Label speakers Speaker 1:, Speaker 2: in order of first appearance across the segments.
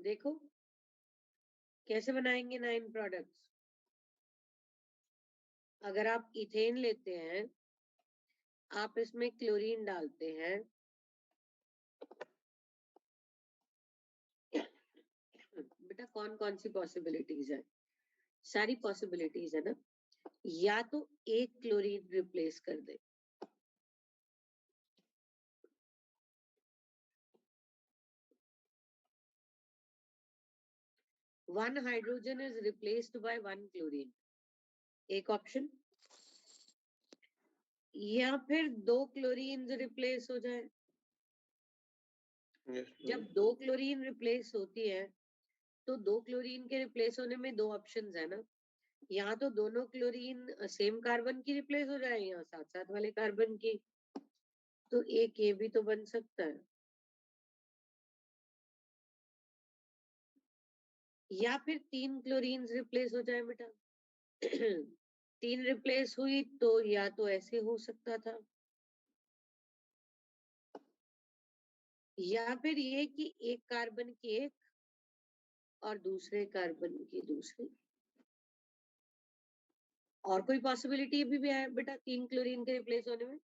Speaker 1: देखो कैसे बनाएंगे 9 प्रोडक्ट्स। अगर आप इथेन लेते हैं, आप इसमें क्लोरीन डालते हैं, बेटा कौन कौन सी पॉसिबिलिटीज है? सारी पॉसिबिलिटीज है ना। या तो एक क्लोरीन रिप्लेस कर दे, one hydrogen is replaced by one chlorine, एक ऑप्शन। या फिर 2 क्लोरीन रिप्लेस हो जाए। जब 2 क्लोरीन रिप्लेस होती है तो 2 क्लोरीन के रिप्लेस होने में 2 ऑप्शंस है ना। यहाँ तो दोनों क्लोरीन सेम कार्बन की रिप्लेस हो जाए, यहाँ साथ साथ वाले कार्बन की, तो एक ये भी तो बन सकता है। या फिर 3 क्लोरीन रिप्लेस हो जाए बेटा। 3 रिप्लेस हुई तो या तो ऐसे हो सकता था, या फिर ये कि एक कार्बन की एक और दूसरे कार्बन की दूसरी। और कोई पॉसिबिलिटी भी है बेटा 3 क्लोरीन के रिप्लेस होने में?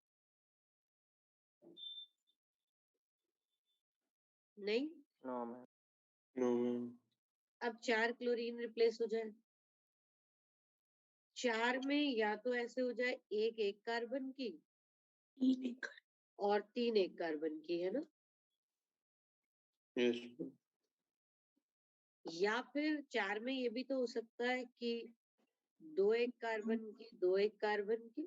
Speaker 1: नहीं,
Speaker 2: नो मैम।
Speaker 3: No ma'am.
Speaker 1: अब 4 क्लोरीन रिप्लेस हो जाए। 4 में या तो ऐसे हो जाए एक एक कार्बन की और 3 एक कार्बन की, है ना।
Speaker 3: यस।
Speaker 1: या फिर 4 में ये भी तो हो सकता है कि 2 एक कार्बन की 2 एक कार्बन की।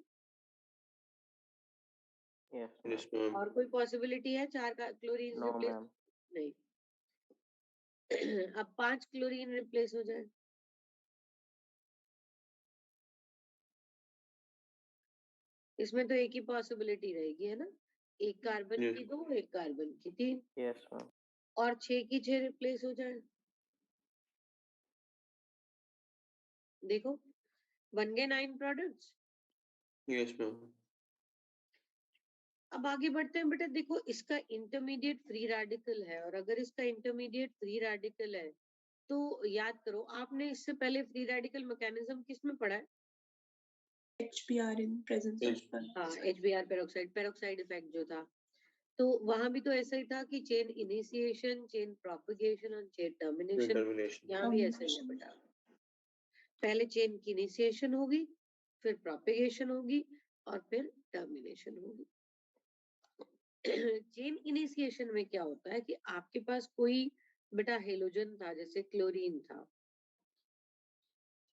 Speaker 2: Yes
Speaker 3: yes ma'am.
Speaker 1: और कोई पॉसिबिलिटी है 4 का क्लोरीन
Speaker 2: नो
Speaker 1: रिप्लेस?
Speaker 2: मैम।
Speaker 1: नहीं। अब 5 क्लोरीन रिप्लेस हो जाए, इसमें तो एक ही पॉसिबिलिटी रहेगी, है ना। एक कार्बन
Speaker 3: Yes.
Speaker 1: की 2 एक कार्बन की 3
Speaker 2: यस मैम।
Speaker 1: और 6 की 6 रिप्लेस हो जाए। देखो बन गए 9 प्रोडक्ट्स।
Speaker 3: Yes ma'am.
Speaker 1: अब आगे बढ़ते हैं बेटा। देखो इसका इंटरमीडिएट फ्री रेडिकल है, और अगर इसका इंटरमीडिएट फ्री रेडिकल है तो याद करो आपने इससे पहले फ्री रेडिकल मैकेनिज्म किस में पढ़ा है?
Speaker 4: HBr in presence of
Speaker 1: हाँ, HBr पेरोक्साइड इफेक्ट जो था, तो वहां भी तो ऐसा ही था कि चेन इनिशिएशन, चेन प्रोपगेशन और चेन टर्मिनेशन।
Speaker 3: टर्मिनेशन।
Speaker 1: यहाँ भी ऐसा ही है बेटा, पहले चेन की इनिशिएशन होगी, फिर प्रोपगेशन होगी और फिर टर्मिनेशन होगी। चेन इनिशिएशन में क्या होता है कि आपके पास कोई बेटा हेलोजन था, जैसे क्लोरीन था,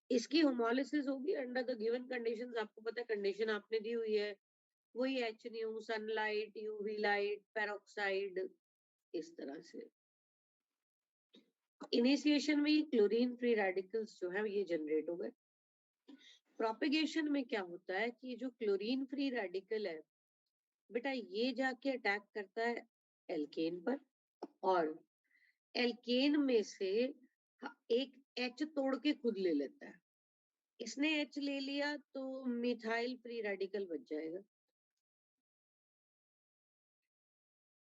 Speaker 1: इसकी होमोलिसिस होगी अंडर द गिवन कंडीशंस। आपको पता है कंडीशन आपने दी हुई है, वही H new, sunlight, UV light, peroxide, इस तरह से। इनिशिएशन में क्लोरीन फ्री रेडिकल्स जो है ये जनरेट हो गए। प्रोपेगेशन में क्या होता है कि जो क्लोरीन फ्री रेडिकल है बेटा, ये जाके अटैक करता है एल्केन पर, और एल्केन में से एक एच तोड़ के खुद ले लेता है। इसने एच ले लिया तो मिथाइल फ्री रेडिकल बच जाएगा।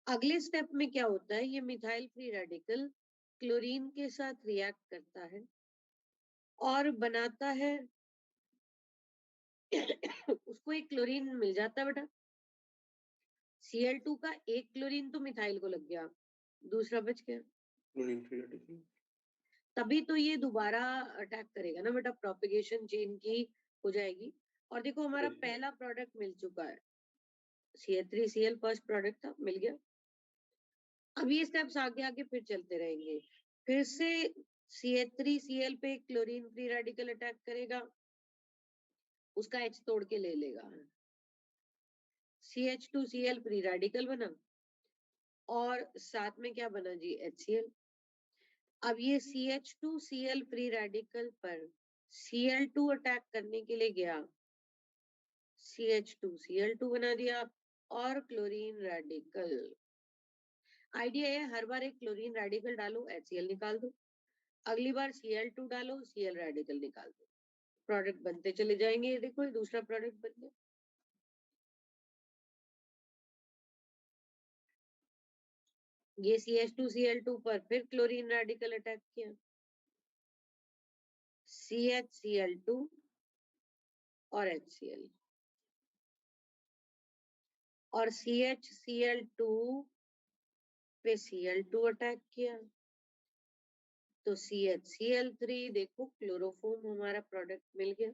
Speaker 1: अगले स्टेप में क्या होता है, ये मिथाइल फ्री रेडिकल क्लोरीन के साथ रिएक्ट करता है और बनाता है उसको एक क्लोरीन मिल जाता है बेटा। Cl2 का एक क्लोरीन तो मिथाइल को लग गया, दूसरा बच गया।
Speaker 3: Chlorine free radical.
Speaker 1: तभी तो ये दोबारा अटैक करेगा ना बेटा, प्रोपेगेशन चेन की हो जाएगी। और देखो हमारा पहला प्रोडक्ट मिल चुका है, CH3Cl फर्स्ट प्रोडक्ट था, मिल गया। अब ये स्टेप्स आगे आगे फिर चलते रहेंगे। फिर से CH3Cl पे क्लोरीन फ्री रेडिकल अटैक करेगा, उसका H तोड़ के ले लेगा, CH2Cl फ्री रेडिकल बना और साथ में क्या बना जी, HCl। अब ये CH2Cl फ्री रेडिकल पर Cl2 अटैक करने के लिए गया, CH2Cl2 बना दिया और क्लोरीन रेडिकल। आइडिया है हर बार एक क्लोरीन रेडिकल डालो, HCl निकाल दो, अगली बार Cl2 डालो, Cl रेडिकल निकाल दो, प्रोडक्ट बनते चले जाएंगे। ये देखो ये दूसरा प्रोडक्ट बन गया। ये CH2Cl2 पर फिर क्लोरीन रेडिकल अटैक किया, CHCl2 और HCl, और CHCl2 पे Cl2 अटैक किया, तो CHCl3, देखो क्लोरोफॉर्म हमारा प्रोडक्ट मिल गया।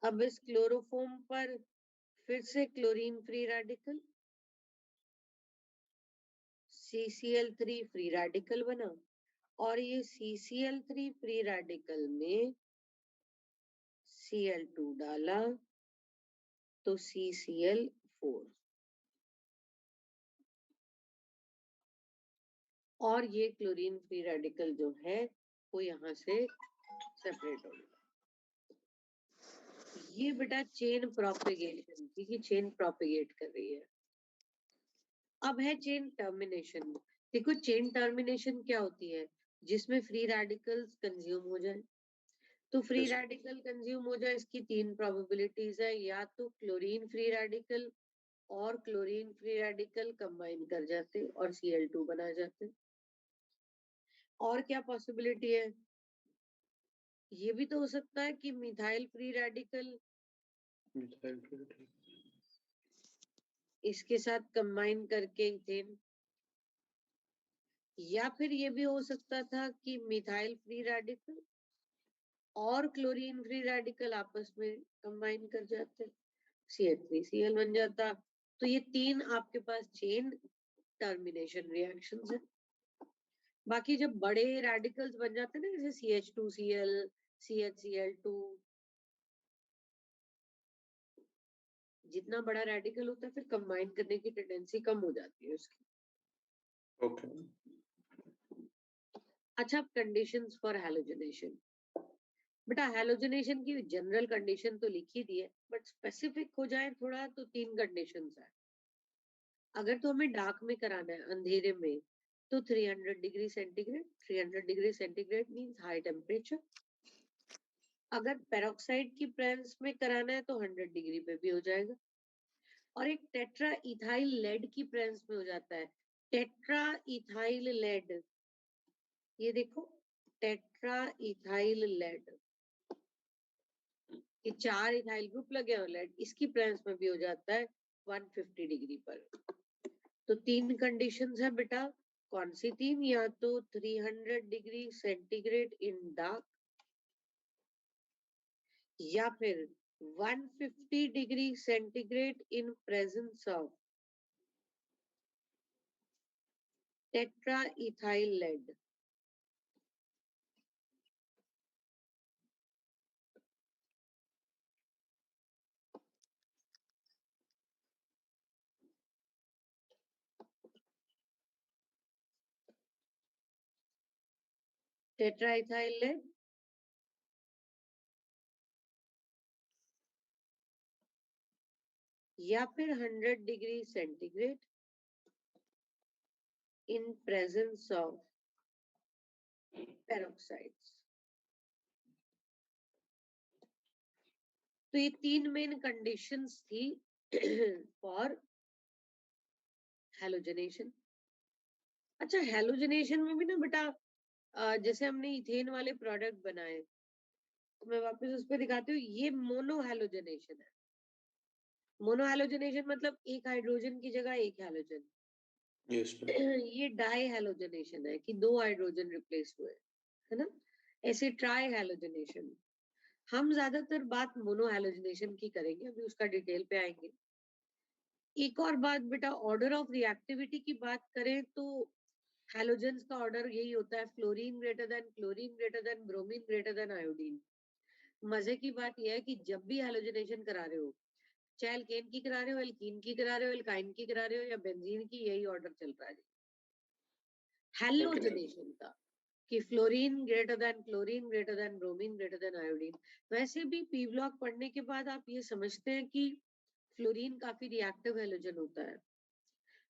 Speaker 1: अब इस क्लोरोफॉर्म पर फिर से chlorine free radical, CCl3 free radical बना, और ये CCl3 फ्री रेडिकल में Cl2 डाला तो CCl4, और ये क्लोरीन फ्री रेडिकल जो है वो यहाँ से सेपरेट हो गया। ये बेटा चेन प्रोपेगेशन थी कि चेन प्रोपेगेट कर रही है। अब है चेन टर्मिनेशन। देखो चेन टर्मिनेशन क्या होती है, जिसमें फ्री रेडिकल्स कंज्यूम हो जाए। तो फ्री
Speaker 3: Yes.
Speaker 1: रेडिकल कंज्यूम हो जाए, इसकी 3 प्रोबेबिलिटीज है, या तो क्लोरीन फ्री रेडिकल और क्लोरीन फ्री रेडिकल कंबाइन कर जाते और Cl2 बना जाते, और क्या पॉसिबिलिटी है, ये भी तो हो सकता है कि methyl free radical
Speaker 3: Methyl free
Speaker 1: इसके साथ कंबाइन करके इथेन, या फिर ये भी हो सकता था कि मिथाइल फ्री रेडिकल और क्लोरीन फ्री रेडिकल आपस में कंबाइन कर जाते, CH3Cl बन जाता। तो ये 3 आपके पास चेन टर्मिनेशन रिएक्शंस है। बाकी जब बड़े रेडिकल्स बन जाते हैं ना, जैसे CH2Cl, CHCl2, जितना बड़ा रेडिकल होता है फिर कंबाइन करने की टेंडेंसी कम हो जाती है उसकी।
Speaker 3: Okay.
Speaker 1: अच्छा, कंडीशंस फॉर हैलोजनेशन। बेटा हैलोजनेशन की जनरल कंडीशन तो लिखी दी है, बट स्पेसिफिक हो जाए थोड़ा तो 3 कंडीशंस है। अगर तो हमें डार्क में कराना है, अंधेरे में, तो 300 degree centigrade. 300 degree centigrade means high temperature. अगर पेरोक्साइड की प्रेजेंस में कराना है तो 100 डिग्री पे भी हो जाएगा, और एक टेट्रा इथाइल लेड की प्रेजेंस में हो जाता है। टेट्रा इथाइल लेड, ये देखो टेट्रा इथाइल लेड, ये 4 इथाइल ग्रुप लगे हैं लेड, इसकी प्रेजेंस में भी हो जाता है 150 डिग्री पर। तो 3 कंडीशंस है बेटा, कौन सी 3? या तो 300 डिग्री सेंटीग्रेड इन डार्क, या फिर 150 degree centigrade in presence of tetra ethyl lead. Tetra ethyl lead या फिर 100 degree centigrade in presence of peroxides. तो ये 3 मेन कंडीशंस थी फॉर हैलोजनेशन। अच्छा, हैलोजनेशन में भी ना बेटा जैसे हमने इथेन वाले प्रोडक्ट बनाए, तो मैं वापस उस पर दिखाती हूँ, ये मोनो हैलोजनेशन है। मोनो हैलोजनेशन मतलब एक हाइड्रोजन की जगह एक हैलोजन।
Speaker 3: Yes, ma'am.
Speaker 1: ये डाई हैलोजनेशन है कि 2 हाइड्रोजन रिप्लेस हुए, है ना। ऐसे ट्राई हैलोजनेशन। हम ज्यादातर बात मोनो हैलोजनेशन की करेंगे, अभी उसका डिटेल पे आएंगे। एक और बात बेटा, ऑर्डर ऑफ रिएक्टिविटी की बात करें तो हैलोजेंस का ऑर्डर यही होता है, fluorine greater than chlorine greater than bromine greater than iodine. मजे की बात यह है कि जब भी हैलोजनेशन करा रहे हो, चाहे एल्केन की करा रहे हो, एल्कीन की करा रहे हो, एल्काइन की करा रहे हो, या बेंजीन की, यही ऑर्डर चल रहा है हैलोजनेशन का, कि fluorine greater than chlorine greater than bromine greater than iodine. वैसे भी पी ब्लॉक पढ़ने के बाद आप ये समझते हैं कि फ्लोरीन काफी रिएक्टिव हैलोजन होता है,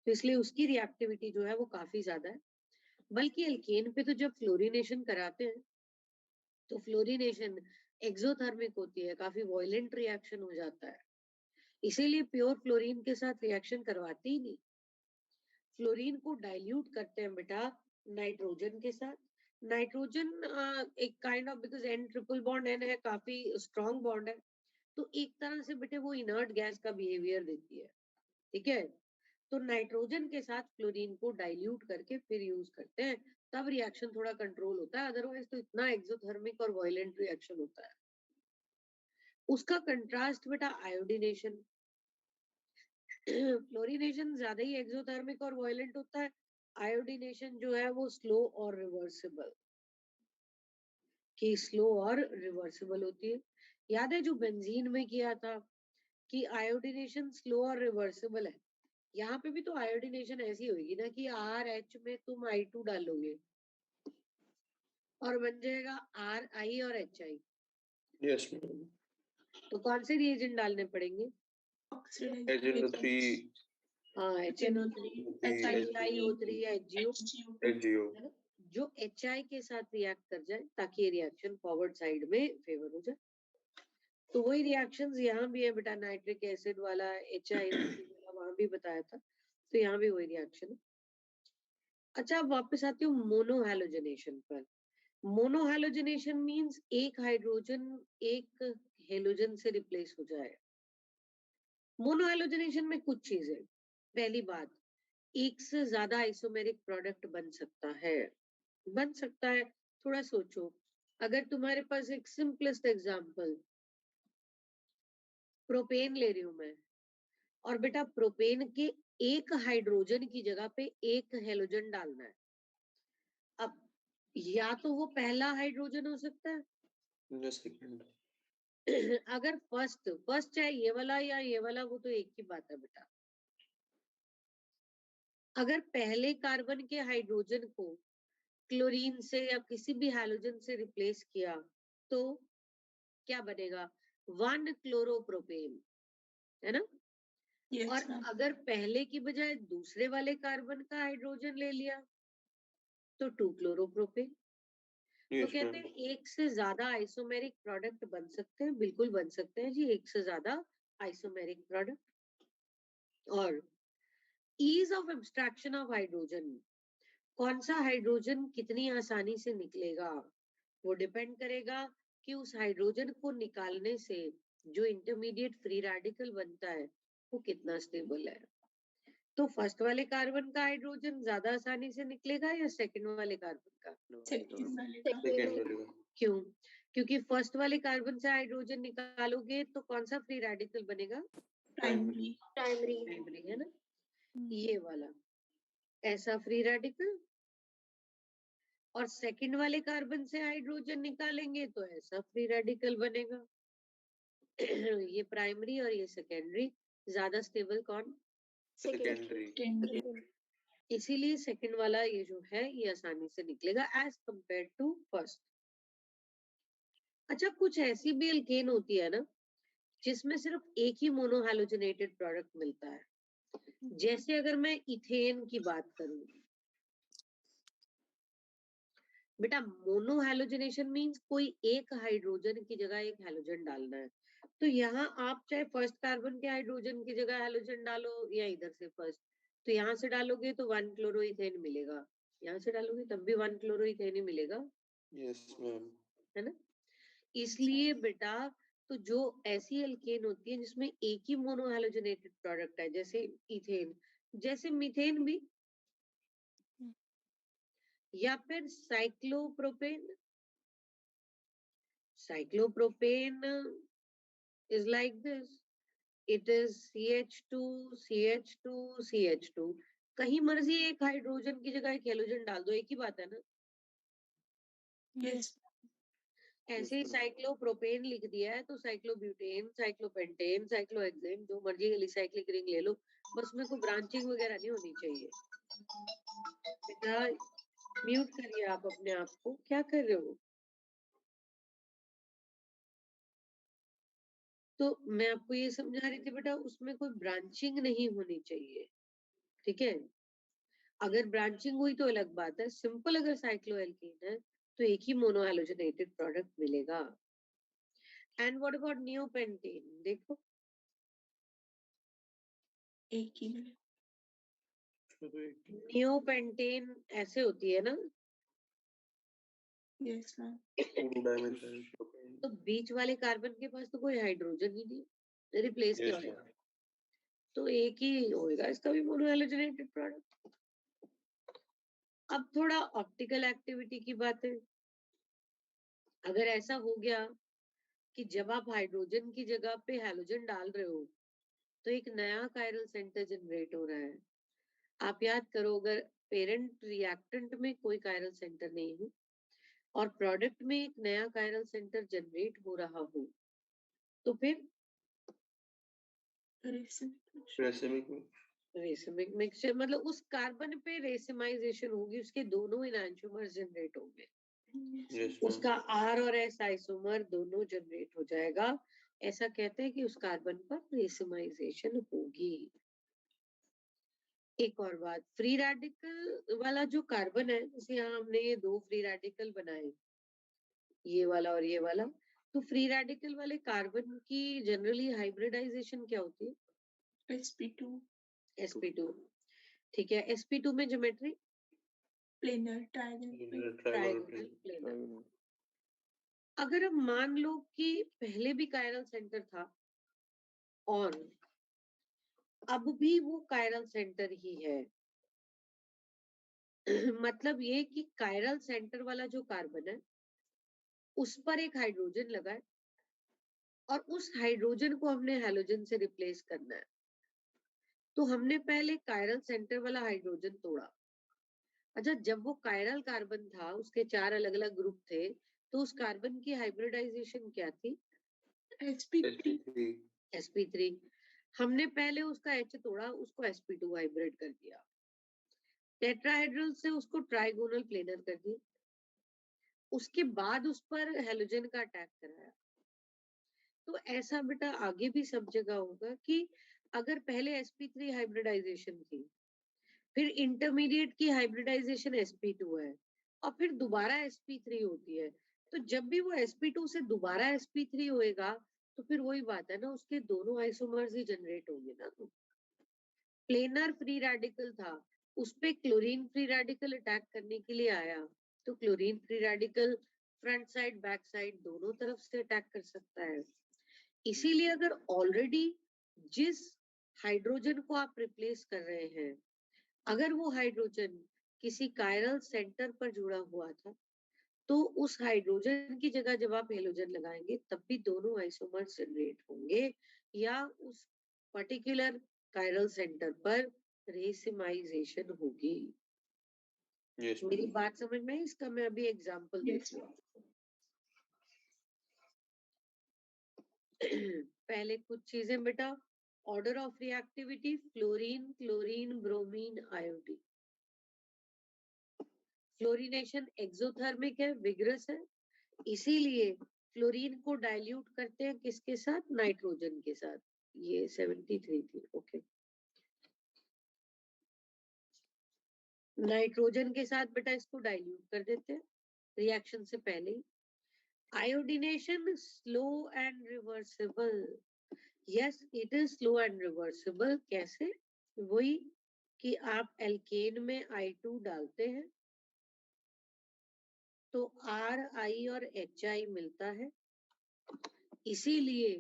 Speaker 1: तो इसलिए उसकी रिएक्टिविटी जो है वो काफी ज्यादा है। बल्कि एल्केन पे तो जब फ्लोरिनेशन कराते हैं तो फ्लोरिनेशन एक्सोथर्मिक होती है, काफी वॉयलेंट रिएक्शन हो जाता है। इसीलिए प्योर फ्लोरीन के साथ रिएक्शन करवाती ही नहीं। फ्लोरीन को डाइल्यूट करते हैं बेटा नाइट्रोजन के साथ। नाइट्रोजन एक kind of, because N triple bond N है, काफी स्ट्रॉन्ग बॉन्ड है, तो एक तरह से बेटे वो इनर्ट गैस का बिहेवियर देती है, ठीक है। तो नाइट्रोजन के साथ फ्लोरीन को डाइल्यूट करके फिर यूज करते हैं, तब रिएक्शन थोड़ा कंट्रोल होता है, अदरवाइज तो इतना एक्सोथर्मिक और वायलेंट रिएक्शन होता है। उसका कंट्रास्ट बेटा आयोडीनेशन। फ्लोरिनेशन ज्यादा ही एक्सोथर्मिक और वायलेंट होता है, आयोडीनेशन जो है वो स्लो और रिवर्सिबल, कि स्लो और रिवर्सिबल होती है। याद है जो बेंजीन में किया था कि आयोडीनेशन स्लो और रिवर्सिबल है, यहाँ पे भी तो आयोडीनेशन ऐसी होगी ना कि RH में तुम I2 डालोगे और बन जाएगा RI और HI।
Speaker 3: Yes, ma'am.
Speaker 1: तो कौन से रिएजेंट डालने पड़ेंगे?
Speaker 3: HNO3,
Speaker 1: हाँ,
Speaker 4: HNO3,
Speaker 1: HIO3 या HGO,
Speaker 3: HGO.
Speaker 1: है ना? जो HI के साथ रिएक्ट कर जाए ताकि ये रिएक्शन फॉरवर्ड साइड में फेवर हो जाए। तो वही रिएक्शंस यहाँ भी है बेटा, नाइट्रिक एसिड वाला HI वाला वहां भी बताया था, तो यहाँ भी वही रिएक्शन है। अच्छा, अब वापस आती हूँ मोनोहैलोजनेशन पर। मोनोहैलोजनेशन मींस एक हाइड्रोजन एक हेलोजन से रिप्लेस हो जाए। मोनोहैलोजनेशन में कुछ चीजें, पहली बात, एक से ज्यादा आइसोमेरिक प्रोडक्ट बन सकता है। थोड़ा सोचो, अगर तुम्हारे पास एक सिंपलेस्ट एग्जांपल प्रोपेन ले रही हूं मैं, और बेटा प्रोपेन के एक हाइड्रोजन की जगह पे एक हेलोजन डालना है, अब या तो वो पहला हाइड्रोजन हो सकता है
Speaker 3: The second.
Speaker 1: अगर फर्स्ट चाहे ये वाला या ये वाला, वो तो एक ही बात है बेटा। अगर पहले कार्बन के हाइड्रोजन को क्लोरीन से या किसी भी हैलोजन से रिप्लेस किया तो क्या बनेगा? 1 क्लोरोप्रोपेन, है ना?
Speaker 4: Yes,
Speaker 1: और
Speaker 4: ma'am.
Speaker 1: अगर पहले की बजाय दूसरे वाले कार्बन का हाइड्रोजन ले लिया तो 2 क्लोरोप्रोपेन। तो
Speaker 3: Yes,
Speaker 1: कहते
Speaker 3: ma'am.
Speaker 1: हैं एक से ज्यादा आइसोमेरिक प्रोडक्ट बन सकते हैं, बिल्कुल बन सकते हैं जी, एक से ज्यादा आइसोमेरिक प्रोडक्ट। और ease of abstraction of hydrogen, कौन सा हाइड्रोजन कितनी आसानी से निकलेगा, वो डिपेंड करेगा कि उस हाइड्रोजन को निकालने से जो इंटरमीडिएट फ्री रेडिकल बनता है वो कितना स्टेबल है। तो फर्स्ट वाले कार्बन का हाइड्रोजन ज्यादा आसानी से निकलेगा या सेकंड वाले कार्बन का?
Speaker 4: Second वाले का.
Speaker 3: Second वाले का.
Speaker 1: क्यों? क्योंकि फर्स्ट वाले कार्बन से हाइड्रोजन निकालोगे तो कौन सा फ्री रेडिकल बनेगा?
Speaker 4: Primary.
Speaker 1: प्राइमरी, है ना? ये वाला ऐसा फ्री रेडिकल, और सेकंड वाले कार्बन से हाइड्रोजन निकालेंगे तो ऐसा फ्री रेडिकल बनेगा। ये प्राइमरी और ये सेकेंडरी, ज्यादा स्टेबल कौन?
Speaker 3: Secondary.
Speaker 4: Secondary.
Speaker 1: इसीलिए सेकंड वाला ये जो है ये आसानी से निकलेगा एज कंपेयर टू फर्स्ट। अच्छा, कुछ ऐसी भी एल्केन होती है ना जिसमें सिर्फ एक ही मोनोहैलोजनेटेड प्रोडक्ट मिलता है, जैसे अगर मैं इथेन की बात करूं बेटा, मोनोहैलोजनेशन मींस कोई एक हाइड्रोजन की जगह एक हैलोजन डालना है। तो यहाँ आप चाहे फर्स्ट कार्बन के हाइड्रोजन की जगह हैलोजन डालो या इधर से फर्स्ट, तो यहाँ से डालोगे तो 1 क्लोरोइथेन मिलेगा, यहाँ से डालोगे तब भी 1 क्लोरोइथेन ही मिलेगा,
Speaker 3: Yes, ma'am.
Speaker 1: है ना? इसलिए बेटा, तो जो ऐसी एल्केन होती है जिसमें एक ही मोनोहैलोजनेटेड प्रोडक्ट है, जैसे इथेन, जैसे मीथेन भी, या फिर cyclopropane is like this, it is CH2 CH2 CH2, कहीं मर्जी एक हाइड्रोजन की जगह एक हेलोजन डाल दो, एक ही बात है ना?
Speaker 4: Yes.
Speaker 1: ऐसे ही साइक्लोप्रोपेन लिख दिया है तो साइक्लोब्यूटेन, साइक्लोपेंटेन, साइक्लोहेक्सेन, जो मर्जी एलिसाइक्लिक रिंग ले लो, बस में कोई ब्रांचिंग वगैरह नहीं होनी चाहिए। बेटा म्यूट करिए आप अपने आप को, क्या कर रहे हो? तो मैं आपको ये समझा रही थी बेटा, उसमें कोई ब्रांचिंग नहीं होनी चाहिए, ठीक है? अगर ब्रांचिंग हुई तो अलग बात है, सिंपल अगर साइक्लोएल्केन है तो एक ही मोनोहैलोजनेटेड प्रोडक्ट मिलेगा। And what about neopentane? देखो
Speaker 4: एक ही मिले।
Speaker 1: नियोपेंटेन ऐसे होती है ना,
Speaker 4: यस मैम।
Speaker 3: टू डायमेंशनल
Speaker 1: तो बीच वाले कार्बन के पास तो कोई हाइड्रोजन ही नहीं, रिप्लेस क्या
Speaker 3: यस
Speaker 1: होगा? तो एक ही होएगा इसका भी मोनोहैलोजेनेटेड प्रोडक्ट। अब थोड़ा ऑप्टिकल एक्टिविटी की बात है। अगर ऐसा हो गया कि जब आप हाइड्रोजन की जगह पे हैलोजन डाल रहे हो तो एक नया कायरल सेंटर जनरेट हो रहा है। आप याद करो, अगर पेरेंट रिएक्टेंट में कोई कायरल सेंटर नहीं हो और प्रोडक्ट में एक नया कायरल सेंटर जनरेट हो रहा हो तो फिर
Speaker 3: रेसिमिक
Speaker 1: रेसिमिक मिक्सचर, मतलब उस कार्बन पे रेसिमाइजेशन होगी, उसके दोनों एनांटियोमर्स जनरेट होंगे,
Speaker 3: यस
Speaker 1: उसका R और S आइसोमर दोनों जनरेट हो जाएगा। ऐसा कहते हैं कि उस कार्बन पर रेसिमाइजेशन होगी। एक और बात, फ्री रेडिकल वाला जो कार्बन है, जैसे यहाँ हमने ये दो फ्री रेडिकल बनाए, ये वाला और ये वाला, तो फ्री रेडिकल वाले कार्बन की जनरली हाइब्रिडाइजेशन क्या होती है?
Speaker 4: sp2
Speaker 1: sp2। ठीक है, sp2 में geometry
Speaker 4: planar triangle
Speaker 1: triangle planar. अगर हम मान लो कि पहले भी कायरल सेंटर था और अब भी वो कायरल सेंटर ही है, मतलब ये कि कायरल सेंटर वाला जो कार्बन है उस पर एक हाइड्रोजन लगा है और उस हाइड्रोजन को हमने हैलोजन से रिप्लेस करना है। तो हमने पहले कायरल सेंटर वाला हाइड्रोजन तोड़ा। अच्छा, जब वो कायरल कार्बन था, उसके 4 अलग अलग ग्रुप थे, तो उस कार्बन की हाइब्रिडाइजेशन क्या थी?
Speaker 4: sp3
Speaker 1: sp3। हमने पहले उसका H तोड़ा, उसको sp2 हाइब्रिड कर दिया, टेट्राहेड्रल से उसको ट्राइगोनल प्लेनर कर दिया, उसके बाद उस पर हैलोजन का अटैक कराया। तो ऐसा बेटा आगे भी सब जगह होगा कि अगर पहले sp3 हाइब्रिडाइजेशन थी, फिर इंटरमीडिएट की हाइब्रिडाइजेशन sp2 है और फिर दोबारा sp3 होती है, तो जब भी वो sp2 से दोबारा sp3 होएगा तो फिर वही बात है ना, उसके दोनों आइसोमर्स ही जनरेट होंगे ना। तो प्लेनर फ्री रेडिकल था, उस पे क्लोरीन फ्री रेडिकल अटैक करने के लिए आया, तो chlorine free radical front side back side दोनों तरफ से अटैक कर सकता है। इसीलिए अगर ऑलरेडी जिस हाइड्रोजन को आप रिप्लेस कर रहे हैं, अगर वो हाइड्रोजन किसी कायरल सेंटर पर जुड़ा हुआ था, तो उस हाइड्रोजन की जगह जब आप हेलोजन लगाएंगे तब भी दोनों आइसोमर्स जनरेट होंगे या उस पर्टिकुलर कायरल सेंटर पर रेसिमाइजेशन होगी।
Speaker 3: यस
Speaker 1: मेरी बात समझ में आई? इसका मैं अभी एग्जांपल
Speaker 4: Yes,
Speaker 1: देती हूँ। पहले कुछ चीजें बेटा, order of reactivity, fluorine, chlorine, bromine, iodine. Fluorination exothermic है, विग्रस है, इसीलिए फ्लोरीन को डाइल्यूट करते हैं किसके साथ? नाइट्रोजन के साथ। ये 73 थी, ओके। नाइट्रोजन के साथ बेटा इसको डाइल्यूट कर देते हैं रिएक्शन से पहले ही। Iodination slow and reversible, yes it is slow and reversible. कैसे? वही कि आप एल्केन में I2 डालते हैं तो RI और HI मिलता है, इसीलिए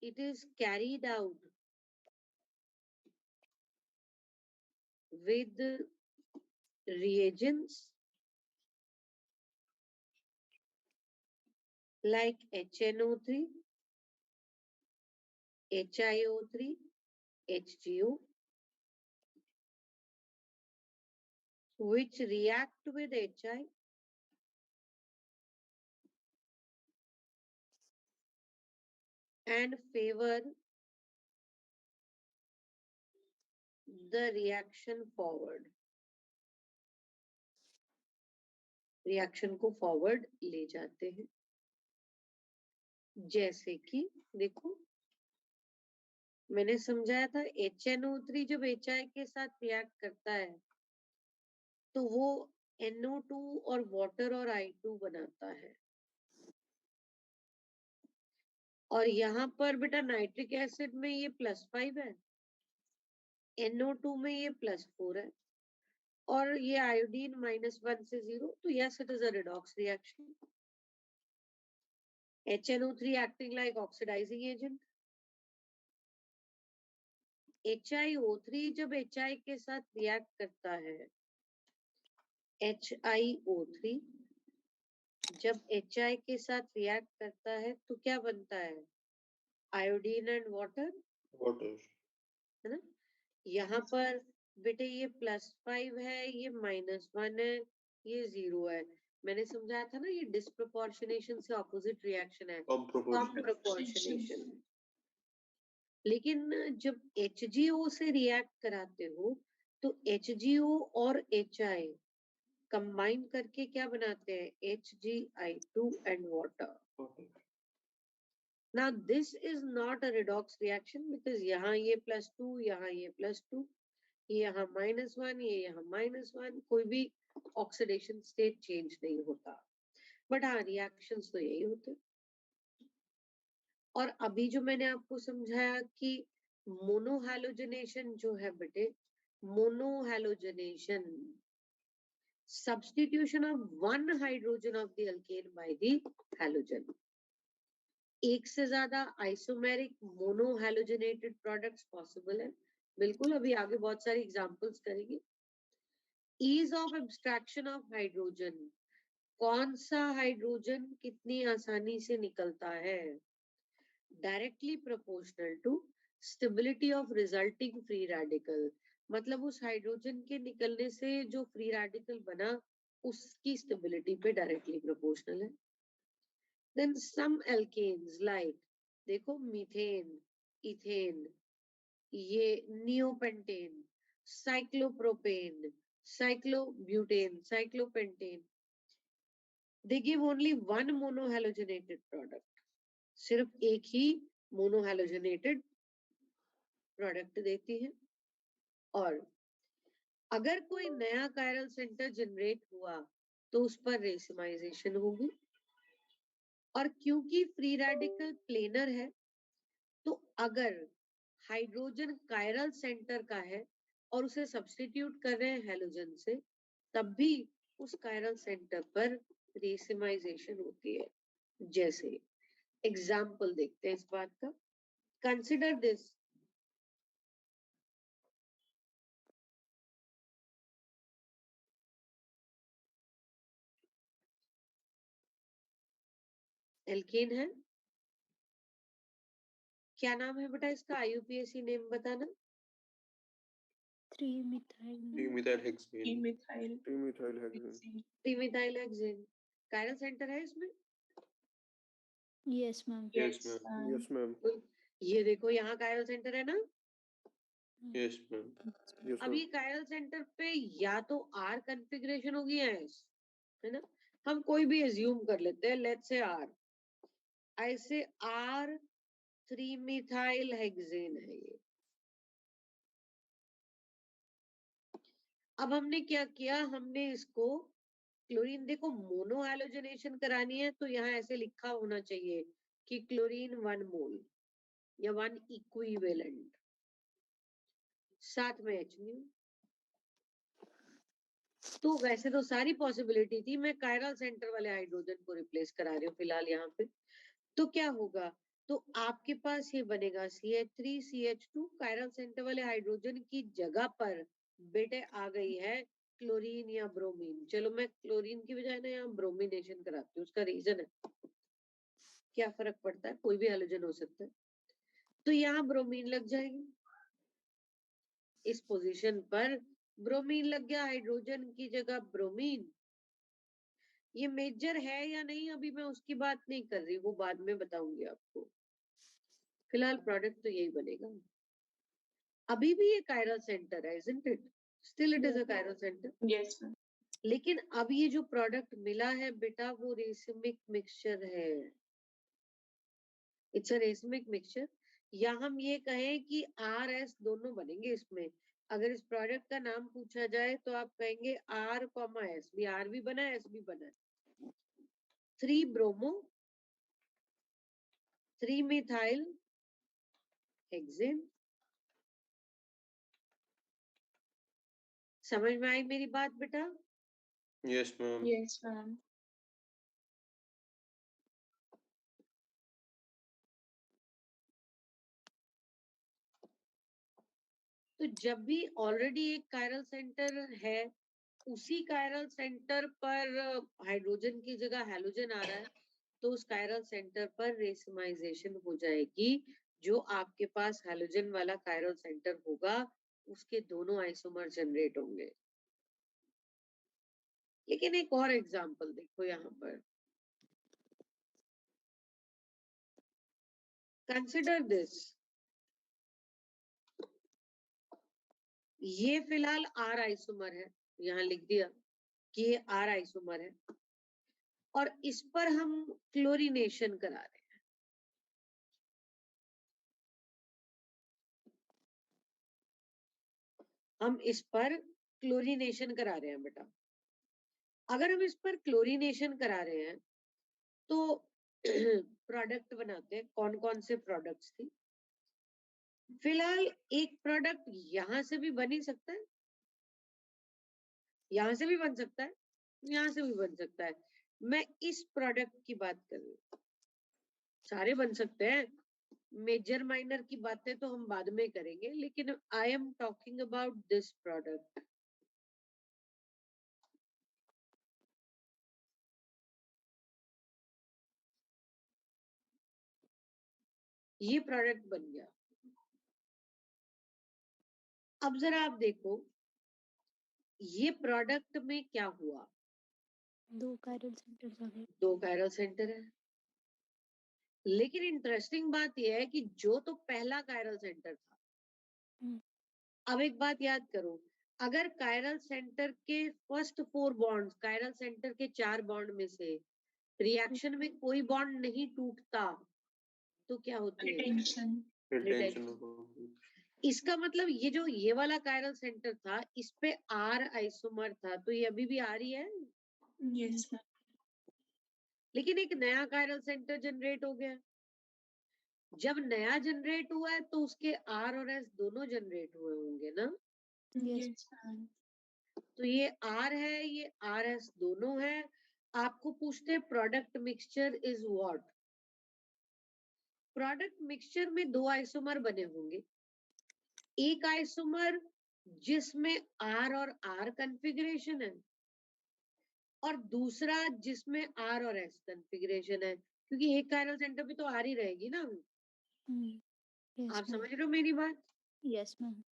Speaker 1: it is carried out with reagents like HNO3, HiO3, HGO, which react with HI and favor the reaction forward, reaction को फॉरवर्ड ले जाते हैं। जैसे कि देखो मैंने समझाया था, HNO3 जब HI के साथ रिएक्ट करता है तो वो NO2 और वाटर और I2 बनाता है, और यहाँ पर बेटा नाइट्रिक एसिड में ये +5 है, NO2 में ये +4 है, और ये आयोडीन -1 से 0, तो yes it is a redox reaction. HNO3 acting like oxidizing agent. HiO3 जब HI के साथ रिएक्ट करता है, HiO3 जब HI के साथ रिएक्ट करता है तो क्या बनता है? आयोडीन एंड वाटर,
Speaker 3: वाटर,
Speaker 1: है ना? यहाँ पर बेटे ये +5 है, ये -1 है, ये 0 है. मैंने समझाया था ना, ये डिस्प्रोपोर्शनेशन से ऑपोजिट रिएक्शन है, कॉम्प्रोपोर्शनेशन. लेकिन जब HgO से रिएक्ट कराते हो तो HgO और HI कंबाइन करके क्या बनाते हैं? HgI2 and water. Now this is not a redox reaction because यहाँ ये +2, यहाँ ये +2, ये यहाँ -1, ये यहाँ -1, कोई भी ऑक्सीडेशन स्टेट चेंज नहीं होता. बट हाँ, रिएक्शंस तो यही होते. और अभी जो मैंने आपको समझाया कि मोनोहैलोजनेशन जो है बेटे, मोनोहैलोजनेशन, substitution of one hydrogen of the alkane by the halogen. एक से ज्यादा आइसोमेरिक मोनोहैलोजनेटेड प्रोडक्ट्स पॉसिबल है, बिल्कुल. अभी आगे बहुत सारी एग्जांपल्स करेंगे. Ease of abstraction of hydrogen, कौन सा हाइड्रोजन कितनी आसानी से निकलता है? Directly proportional to stability of resulting free radical. मतलब उस हाइड्रोजन के निकलने से जो फ्री रेडिकल बना उसकी स्टेबिलिटी पे डायरेक्टली प्रोपोर्शनल है. देन सम एल्केन्स लाइक, देखो, मीथेन, इथेन, ये neopentane, cyclopropane, cyclobutane, cyclopentane, they give only one monohalogenated product. सिर्फ एक ही मोनोहैलोजनेटेड प्रोडक्ट देती है. और अगर कोई नया कायरल सेंटर जनरेट हुआ तो उस पर रेसिमाइजेशन होगी. और क्योंकि फ्री रेडिकल प्लेनर है, तो अगर हाइड्रोजन कायरल सेंटर का है और उसे सब्स्टिट्यूट कर रहे हैं हैलोजन से, तब भी उस कायरल सेंटर पर रेसिमाइजेशन होती है. जैसे एग्जाम्पल देखते हैं इस बात का. कंसिडर दिस, एल्केन है. क्या नाम है बेटा इसका? IUPAC नेम बताना.
Speaker 3: 3-methyl hexane.
Speaker 4: 3-methyl hexane.
Speaker 1: 3-methyl hexane. Chiral center है इसमें?
Speaker 2: Yes, ma'am.
Speaker 3: Yes, ma'am.
Speaker 4: Yes, ma'am.
Speaker 1: ये देखो, यहाँ कायरल सेंटर है ना.
Speaker 3: Yes, ma'am.
Speaker 4: Yes,
Speaker 1: अब ये
Speaker 4: ma'am.
Speaker 1: कायरल सेंटर पे या तो R कॉन्फ़िगरेशन होगी या S, है ना. हम कोई भी एज्यूम कर लेते हैं, लेट्स से R. ऐसे R 3-methyl hexane है ये. अब हमने क्या किया? हमने इसको क्लोरीन, देखो, मोनोहैलोजनेशन करानी है तो यहाँ ऐसे लिखा होना चाहिए कि क्लोरीन 1 मोल या 1 इक्विवेलेंट, साथ में HNO. तो वैसे तो सारी पॉसिबिलिटी थी, मैं कायरल सेंटर वाले हाइड्रोजन को रिप्लेस करा रही हूँ फिलहाल यहाँ पे. तो क्या होगा? तो आपके पास ये बनेगा CH3 CH2. कायरल सेंटर वाले हाइड्रोजन की जगह पर बेटे आ गई है क्लोरीन या ब्रोमीन. चलो, मैं क्लोरीन की बजाय ना यहाँ ब्रोमिनेशन कराती हूँ. उसका रीजन है, क्या फर्क पड़ता है, कोई भी हैलोजन हो सकता है. तो यहाँ ब्रोमीन लग जाएगी. इस पोजीशन पर ब्रोमीन लग गया, हाइड्रोजन की जगह ब्रोमीन. ये मेजर है या नहीं अभी मैं उसकी बात नहीं कर रही, वो बाद में बताऊंगी आपको. फिलहाल प्रोडक्ट तो यही बनेगा. अभी भी ये कायरल सेंटर है, isn't it? Still it is a chiral center.
Speaker 4: Yes, ma'am.
Speaker 1: लेकिन अब ये जो प्रोडक्ट मिला है बेटा, वो रेसिमिक मिक्सचर है. It's a racemic mixture. या हम ये कहें कि RS दोनों बनेंगे इसमें. अगर इस प्रोडक्ट का नाम पूछा जाए तो आप कहेंगे R, S भी, R भी बना है, S भी बना है. 3 ब्रोमो 3-methyl हेक्सेन। समझ में आई मेरी बात बेटा?
Speaker 3: Yes, ma'am.
Speaker 2: Yes, ma'am.
Speaker 1: तो जब भी ऑलरेडी एक कायरल सेंटर है, उसी कायरल सेंटर पर हाइड्रोजन की जगह हैलोजन आ रहा है, तो उस कायरल सेंटर पर रेसिमाइजेशन हो जाएगी। जो आपके पास हैलोजन वाला कायरल सेंटर होगा, उसके दोनों आइसोमर जनरेट होंगे। लेकिन एक और एग्जांपल देखो यहाँ पर, कंसिडर दिस। ये फिलहाल आर आइसोमर है, यहाँ लिख दिया कि ये आर आइसोमर है, और इस पर हम क्लोरीनेशन करा रहे हैं। हम इस पर क्लोरीनेशन करा रहे हैं बेटा। अगर हम इस पर क्लोरीनेशन करा रहे हैं तो प्रोडक्ट बनाते हैं। कौन कौन से प्रोडक्ट्स थी? फिलहाल एक प्रोडक्ट यहां से भी बन ही सकता है, यहां से भी बन सकता है, यहां से भी बन सकता है। मैं इस प्रोडक्ट की बात कर रही हूँ। सारे बन सकते हैं, मेजर माइनर की बातें तो हम बाद में करेंगे, लेकिन I am talking about this product. ये प्रोडक्ट बन गया। अब जरा आप देखो, ये प्रोडक्ट में क्या हुआ?
Speaker 2: 2 कायरल सेंटर्स आ गए।
Speaker 1: 2 कायरल सेंटर है, लेकिन इंटरेस्टिंग बात यह है कि जो तो पहला कायरल सेंटर था। अब एक बात याद करो, अगर कायरल सेंटर के फर्स्ट 4 बॉन्ड्स, कायरल सेंटर के 4 बॉन्ड में से रिएक्शन में कोई बॉन्ड नहीं टूटता, तो क्या होती है?
Speaker 3: Retention.
Speaker 1: इसका मतलब ये जो ये वाला कायरल सेंटर था, इस पे आर आइसोमर था, तो ये अभी भी आ रही है।
Speaker 2: Yes, ma'am.
Speaker 1: लेकिन एक नया कायरल सेंटर जनरेट हो गया। जब नया जनरेट हुआ है तो उसके आर और एस दोनों जनरेट हुए होंगे ना?
Speaker 2: Yes, ma'am.
Speaker 1: तो ये आर है, ये आर एस दोनों है। आपको पूछते हैं product mixture is what? Product mixture में 2 आइसोमर बने होंगे। एक आइसोमर जिसमें आर और आर कॉन्फ़िगरेशन है, और दूसरा जिसमें आर और एस कॉन्फ़िगरेशन है, क्योंकि एक कायरल सेंटर पे तो आर ही रहेगी ना।
Speaker 2: Yes,
Speaker 1: आप
Speaker 2: ma'am.
Speaker 1: समझ रहे हो मेरी बात?
Speaker 2: Yes, ma'am.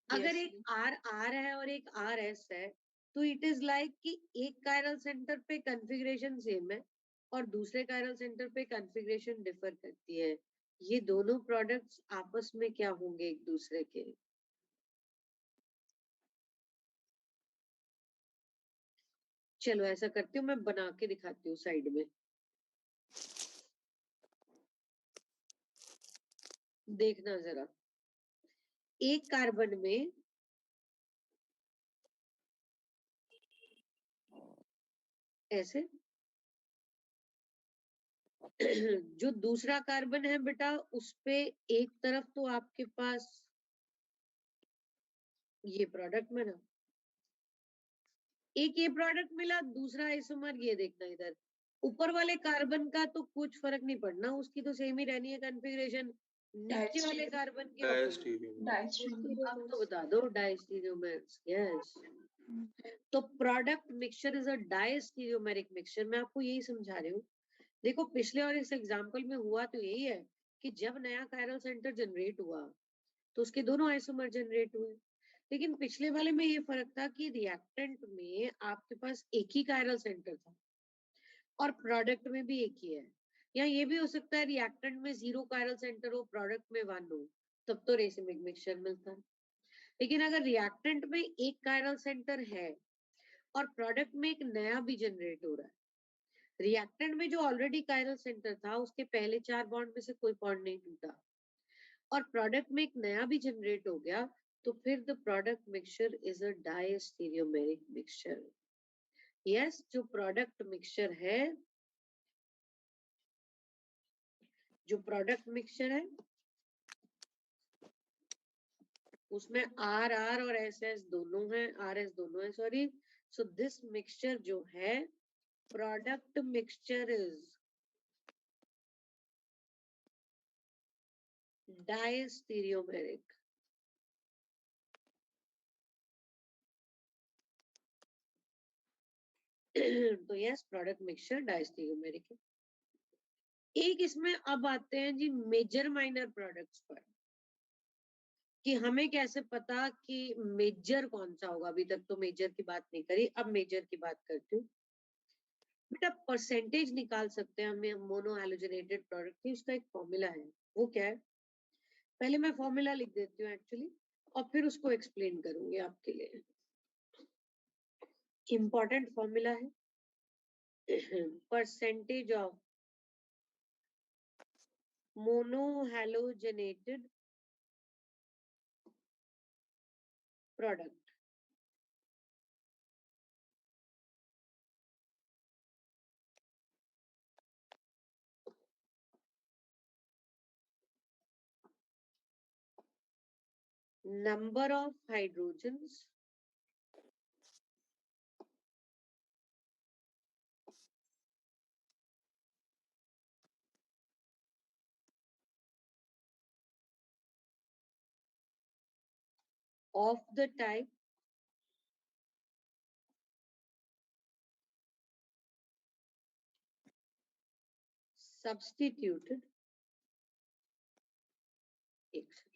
Speaker 1: अगर एक आर आर है और एक आर एस है, तो इट इज लाइक कि एक कायरल सेंटर पे कॉन्फ़िगरेशन सेम है और दूसरे कायरल सेंटर पे कॉन्फ़िगरेशन डिफर करती है। ये दोनों प्रोडक्ट्स आपस में क्या होंगे? एक दूसरे के। चलो ऐसा करती हूँ, मैं बना के दिखाती हूँ साइड में। देखना जरा, एक कार्बन में ऐसे जो दूसरा कार्बन है बेटा, उस पे एक तरफ तो आपके पास ये प्रोडक्ट बना, एक ये प्रोडक्ट मिला, दूसरा आइसोमर ये देखना इधर। ऊपर वाले कार्बन का तो कुछ फर्क नहीं पड़ना, उसकी तो सेम ही रहनी है कॉन्फ़िगरेशन। नीचे वाले कार्बन के
Speaker 3: Diastereomers.
Speaker 1: अब तो बता दो, डायस्टीरियोमर्स। यस, तो product mixture is a diastereomeric mixture. मैं आपको यही समझा रही हूँ। देखो पिछले और इस एग्जाम्पल में हुआ तो यही है कि जब नया कायरल सेंटर जनरेट हुआ तो उसके दोनों आइसोमर जनरेट हुए। लेकिन पिछले वाले में ये फर्क था कि रिएक्टेंट में आपके पास एक ही कायरल सेंटर था और प्रोडक्ट में भी एक ही है। या ये भी हो सकता है रिएक्टेंट में 0 कायरल सेंटर हो, प्रोडक्ट में 1 हो, तब तो रेसिमिक मिक्सचर मिलता है। लेकिन अगर रिएक्टेंट में एक कायरल सेंटर है और प्रोडक्ट में एक नया भी जनरेट हो रहा है, रिएक्टेंट में जो ऑलरेडी कायरल सेंटर था उसके पहले 4 बॉन्ड में से कोई बॉन्ड नहीं टूटा, और प्रोडक्ट में एक नया भी जनरेट हो गया, तो फिर the product mixture is a diastereomeric mixture. Yes, जो प्रोडक्ट मिक्सचर है जो प्रोडक्ट मिक्सचर है उसमें आर आर और एस एस दोनों है, आर एस दोनों है, सॉरी. सो दिस मिक्सचर जो है प्रोडक्ट मिक्सचर इज डायस्टीरियोमेरिक. तो यस, प्रोडक्ट मिक्सचर डायस्टीरियोमेरिक है. एक इसमें अब आते हैं जी मेजर माइनर प्रोडक्ट्स पर, कि हमें कैसे पता कि मेजर कौन सा होगा. अभी तक तो मेजर की बात नहीं करी, अब मेजर की बात करती हूँ. बेटा परसेंटेज निकाल सकते हैं हमें मोनो हैलोजेनेटेड प्रोडक्ट की, उसका एक फॉर्मूला है. वो क्या है, पहले मैं फॉर्मूला लिख देती हूँ एक्चुअली, और फिर उसको एक्सप्लेन करूंगी आपके लिए. इंपॉर्टेंट फॉर्मूला है percentage of mono halogenated product. Number of hydrogens of the type substituted. एक second.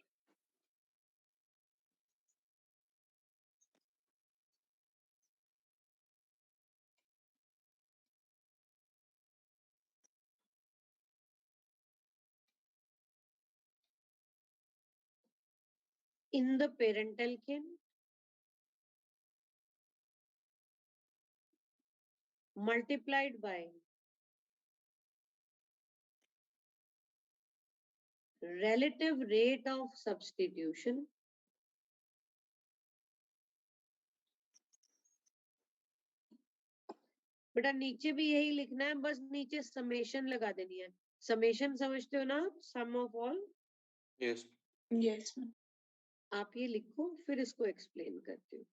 Speaker 1: In the parent alkane multiplied by relative rate of substitution बेटा नीचे भी यही लिखना है, बस नीचे समेशन लगा देनी है. समेशन समझते हो ना, sum of all.
Speaker 3: Yes.
Speaker 2: Yes, ma'am.
Speaker 1: आप ये लिखो, फिर इसको एक्सप्लेन करती हूँ.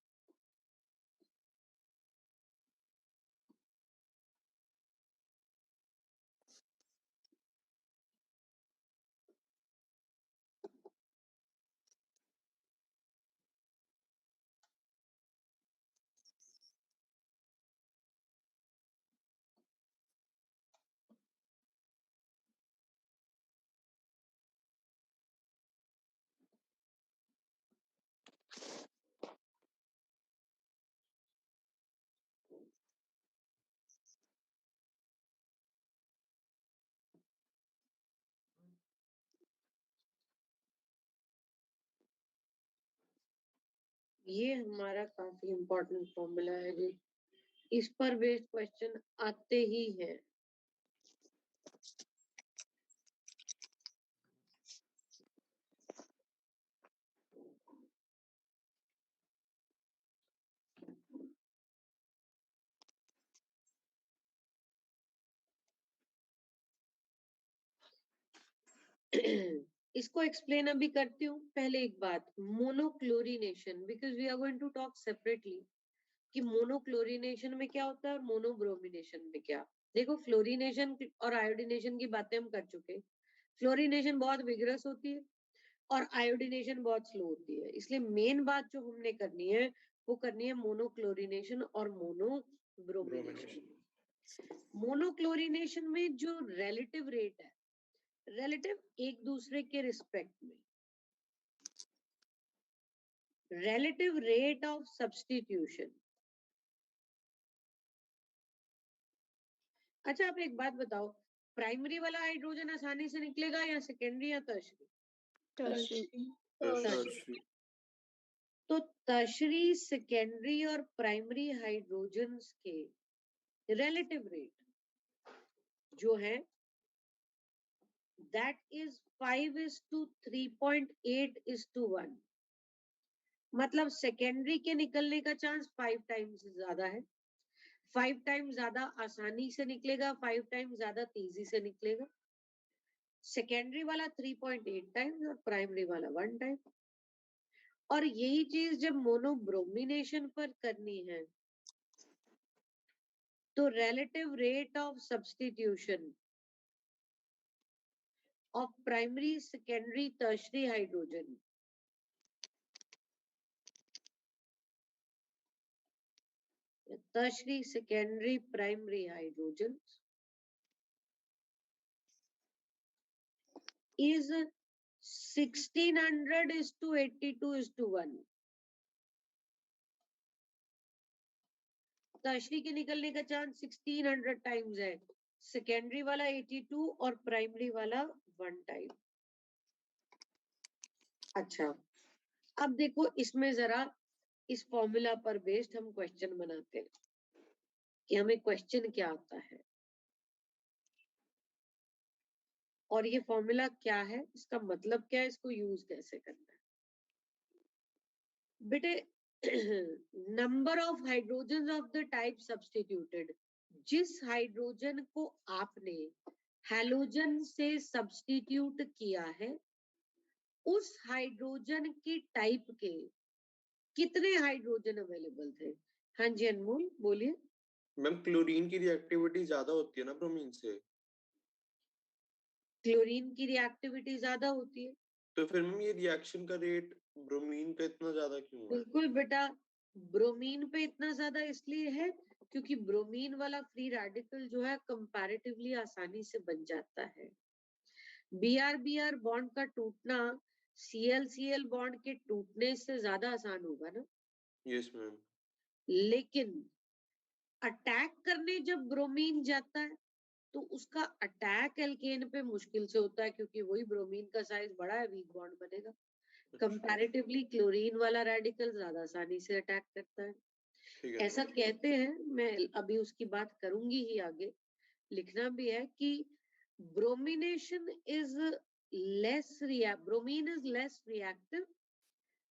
Speaker 1: ये हमारा काफी इंपॉर्टेंट फॉर्मूला है जी, इस पर बेस्ड क्वेश्चन आते ही हैं. इसको एक्सप्लेन अभी करती हूँ. पहले एक बात, monochlorination, because we are going to talk separately कि मोनोक्लोरिनेशन में क्या होता है और मोनोब्रोमिनेशन में क्या. देखो फ्लोरिनेशन और आयोडीनेशन की बातें हम कर चुके. फ्लोरिनेशन बहुत विगरस होती है और आयोडीनेशन बहुत स्लो होती है, इसलिए मेन बात जो हमने करनी है वो करनी है मोनोक्लोरिनेशन और मोनोब्रोमिनेशन. मोनोक्लोरिनेशन में जो रिलेटिव रेट है, रिलेटिव एक दूसरे के रिस्पेक्ट में, रिलेटिव रेट ऑफ सब्स्टिट्यूशन. अच्छा आप एक बात बताओ, प्राइमरी वाला हाइड्रोजन आसानी से निकलेगा या सेकेंडरी या टर्शरी?
Speaker 2: Tertiary.
Speaker 4: Tertiary.
Speaker 1: तो टर्शरी, सेकेंडरी और प्राइमरी हाइड्रोजन्स के रिलेटिव रेट जो है दैट इज 5:3.8:1. मतलब सेकेंडरी के निकलने का चांस 5 टाइम्स ज्यादा है. 5 टाइम्स ज्यादा आसानी से निकलेगा, 5 टाइम्स ज्यादा तेजी से निकलेगा. सेकेंडरी वाला 3.8 टाइम्स और प्राइमरी वाला 1 टाइम। और यही चीज जब मोनोब्रोमिनेशन पर करनी है तो relative rate of substitution of primary, secondary, tertiary hydrogen tertiary, secondary, primary hydrogens is 1600:82:1। Tertiary के निकलने का चांस 1600 टाइम्स है, सेकेंडरी वाला 82 और प्राइमरी वाला 1 टाइम। अच्छा, अब देखो इसमें जरा इस फॉर्मूला पर बेस्ड हम क्वेश्चन बनाते हैं कि हमें क्वेश्चन क्या आता है और ये फॉर्मूला क्या है, इसका मतलब क्या है, इसको यूज कैसे करना है। बेटे number of hydrogen of the type substituted, जिस हाइड्रोजन को आपने हैलोजन से सब्स्टिट्यूट किया है उस हाइड्रोजन की टाइप के कितने हाइड्रोजन अवेलेबल थे। हाँ जी अनमोल बोलिए।
Speaker 3: मैम क्लोरीन की रिएक्टिविटी ज्यादा होती है ना ब्रोमीन से,
Speaker 1: क्लोरीन की रिएक्टिविटी ज्यादा होती है,
Speaker 3: तो फिर मैम ये रिएक्शन का रेट ब्रोमीन पे इतना ज्यादा क्यों है?
Speaker 1: बिल्कुल बेटा, ब्रोमीन पे इतना ज्यादा इसलिए है क्योंकि ब्रोमीन वाला फ्री रेडिकल जो है कंपैरेटिवली आसानी से बन जाता है। बीआर बॉन्ड का टूटना सीएल बॉन्ड के टूटने से ज्यादा आसान होगा ना।
Speaker 3: Yes ma'am.
Speaker 1: लेकिन अटैक करने जब ब्रोमीन जाता है तो उसका अटैक एल्केन पे मुश्किल से होता है क्योंकि वही ब्रोमीन का साइज बड़ा है, वीक बॉन्ड बनेगा। कंपैरेटिवली क्लोरीन वाला रेडिकल ज्यादा आसानी से अटैक करता है।
Speaker 3: ठीक है
Speaker 1: ऐसा कहते हैं, मैं अभी उसकी बात करूंगी ही आगे, लिखना भी है कि bromination is bromine is less reactive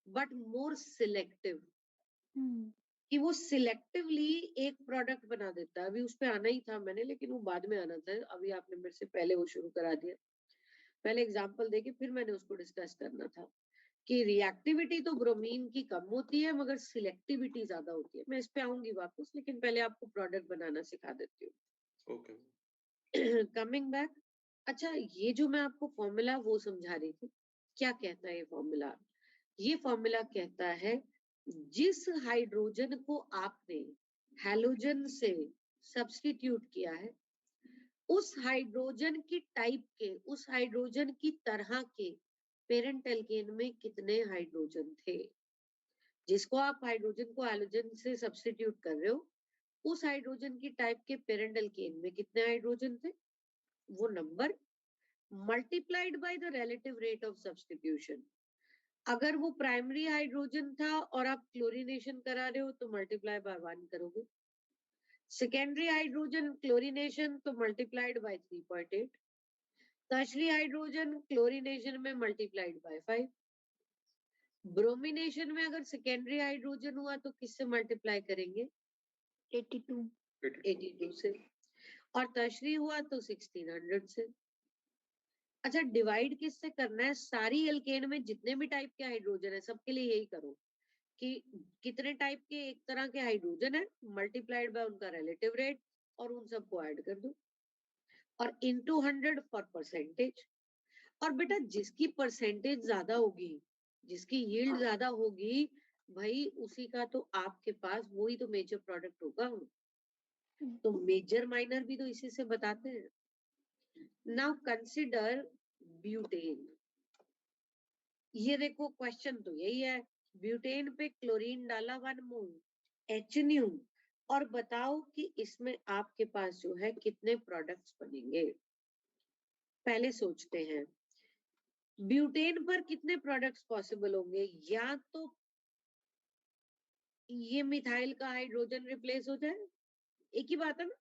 Speaker 1: but more selective, कि वो सिलेक्टिवली एक प्रोडक्ट बना देता है। अभी उस पे आना ही था मैंने, लेकिन वो बाद में आना था, अभी आपने मेरे से पहले वो शुरू करा दिया। पहले एग्जांपल देके फिर मैंने उसको डिस्कस करना था कि रिएक्टिविटी तो ब्रोमीन की कम होती है मगर सिलेक्टिविटी ज्यादा होती है। मैं इस पे आऊंगी वापस, लेकिन पहले आपको प्रोडक्ट बनाना सिखा देती हूँ।
Speaker 3: ओके।
Speaker 1: कमिंग बैक, अच्छा ये जो मैं आपको फॉर्मूला वो समझा रही थी, क्या कहता है ये फॉर्मूला? ये फॉर्मूला कहता है जिस हाइड्रोजन को आपने हैलोजन से सब्स्टिट्यूट किया है उस हाइड्रोजन की टाइप के, उस हाइड्रोजन की तरह के पेरेंट एल्केन में कितने हाइड्रोजन थे। जिसको आप हाइड्रोजन को हैलोजन से सब्स्टिट्यूट कर रहे हो उस हाइड्रोजन की टाइप के पेरेंट एल्केन में कितने हाइड्रोजन थे, वो number multiplied by the relative rate of substitution. अगर वो प्राइमरी हाइड्रोजन था और आप क्लोरीनेशन करा रहे हो तो मल्टीप्लाई बाय 1 करोगे, सेकेंडरी हाइड्रोजन क्लोरीनेशन तो multiplied by 3.8, tertiary hydrogen chlorination में मल्टीप्लाइड बाय 5, ब्रोमिनेशन में अगर सेकेंडरी हाइड्रोजन हुआ तो किससे मल्टीप्लाई करेंगे 82 से, और टर्शरी हुआ तो 1600 से। अच्छा डिवाइड किससे करना है, सारी एल्केन में जितने भी टाइप के हाइड्रोजन है सबके लिए यही करो कि कितने टाइप के एक तरह के हाइड्रोजन है मल्टीप्लाइड बाय उनका रिलेटिव रेट और उन सबको ऐड कर दो और इनटू 100 फॉर परसेंटेज। और बेटा जिसकी परसेंटेज ज्यादा होगी, जिसकी यील्ड ज्यादा होगी, भाई उसी का तो आपके पास वही तो मेजर प्रोडक्ट होगा। तो मेजर माइनर भी तो इसी से बताते हैं। Now consider butane. ये देखो क्वेश्चन तो यही है, ब्यूटेन पे क्लोरीन डाला 1 मोल HNU और बताओ कि इसमें आपके पास जो है कितने प्रोडक्ट्स बनेंगे। पहले सोचते हैं ब्यूटेन पर कितने प्रोडक्ट्स पॉसिबल होंगे, या तो ये मिथाइल का हाइड्रोजन रिप्लेस हो जाए, एक ही बात है ना,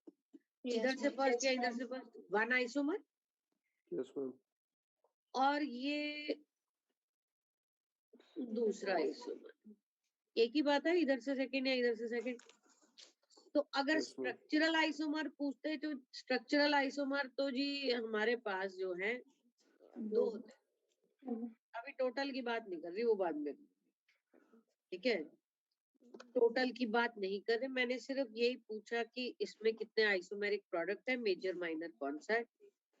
Speaker 1: इधर से फर्स्ट या इधर से फर्स्ट 1 आइसोमर,
Speaker 4: यस मैम।
Speaker 1: और ये दूसरा आइसोमर, एक ही बात है, इधर से सेकंड या इधर से सेकंड। तो अगर
Speaker 4: Yes, ma'am.
Speaker 1: स्ट्रक्चरल आइसोमर पूछते तो स्ट्रक्चरल आइसोमर तो जी हमारे पास जो है दो होते हैं। अभी टोटल की बात नहीं कर रही, वो बाद में, ठीक है, टोटल की बात नहीं कर रहे, मैंने सिर्फ यही पूछा कि इसमें कितने आइसोमेरिक प्रोडक्ट है, मेजर माइनर कौन सा है,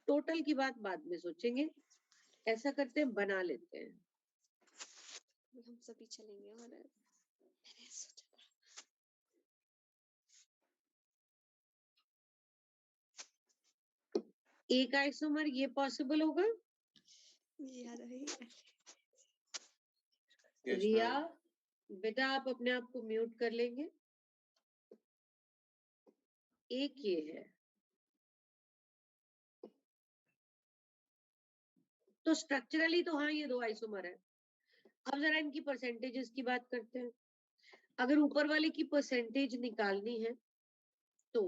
Speaker 1: टोटल की बात बाद में सोचेंगे। ऐसा करते हैं, बना लेते हैं।
Speaker 5: हम सभी चलेंगे और मैंने सोचा था
Speaker 1: एक आइसोमर ये पॉसिबल होगा?
Speaker 5: मुझे याद है
Speaker 3: Yes,
Speaker 1: रिया
Speaker 3: ma'am.
Speaker 1: बेटा आप अपने आप को म्यूट कर लेंगे। एक ये है, तो स्ट्रक्चरली तो हाँ ये दो आइसोमर है। अब जरा इनकी परसेंटेजेस की बात करते हैं। अगर ऊपर वाले की परसेंटेज निकालनी है तो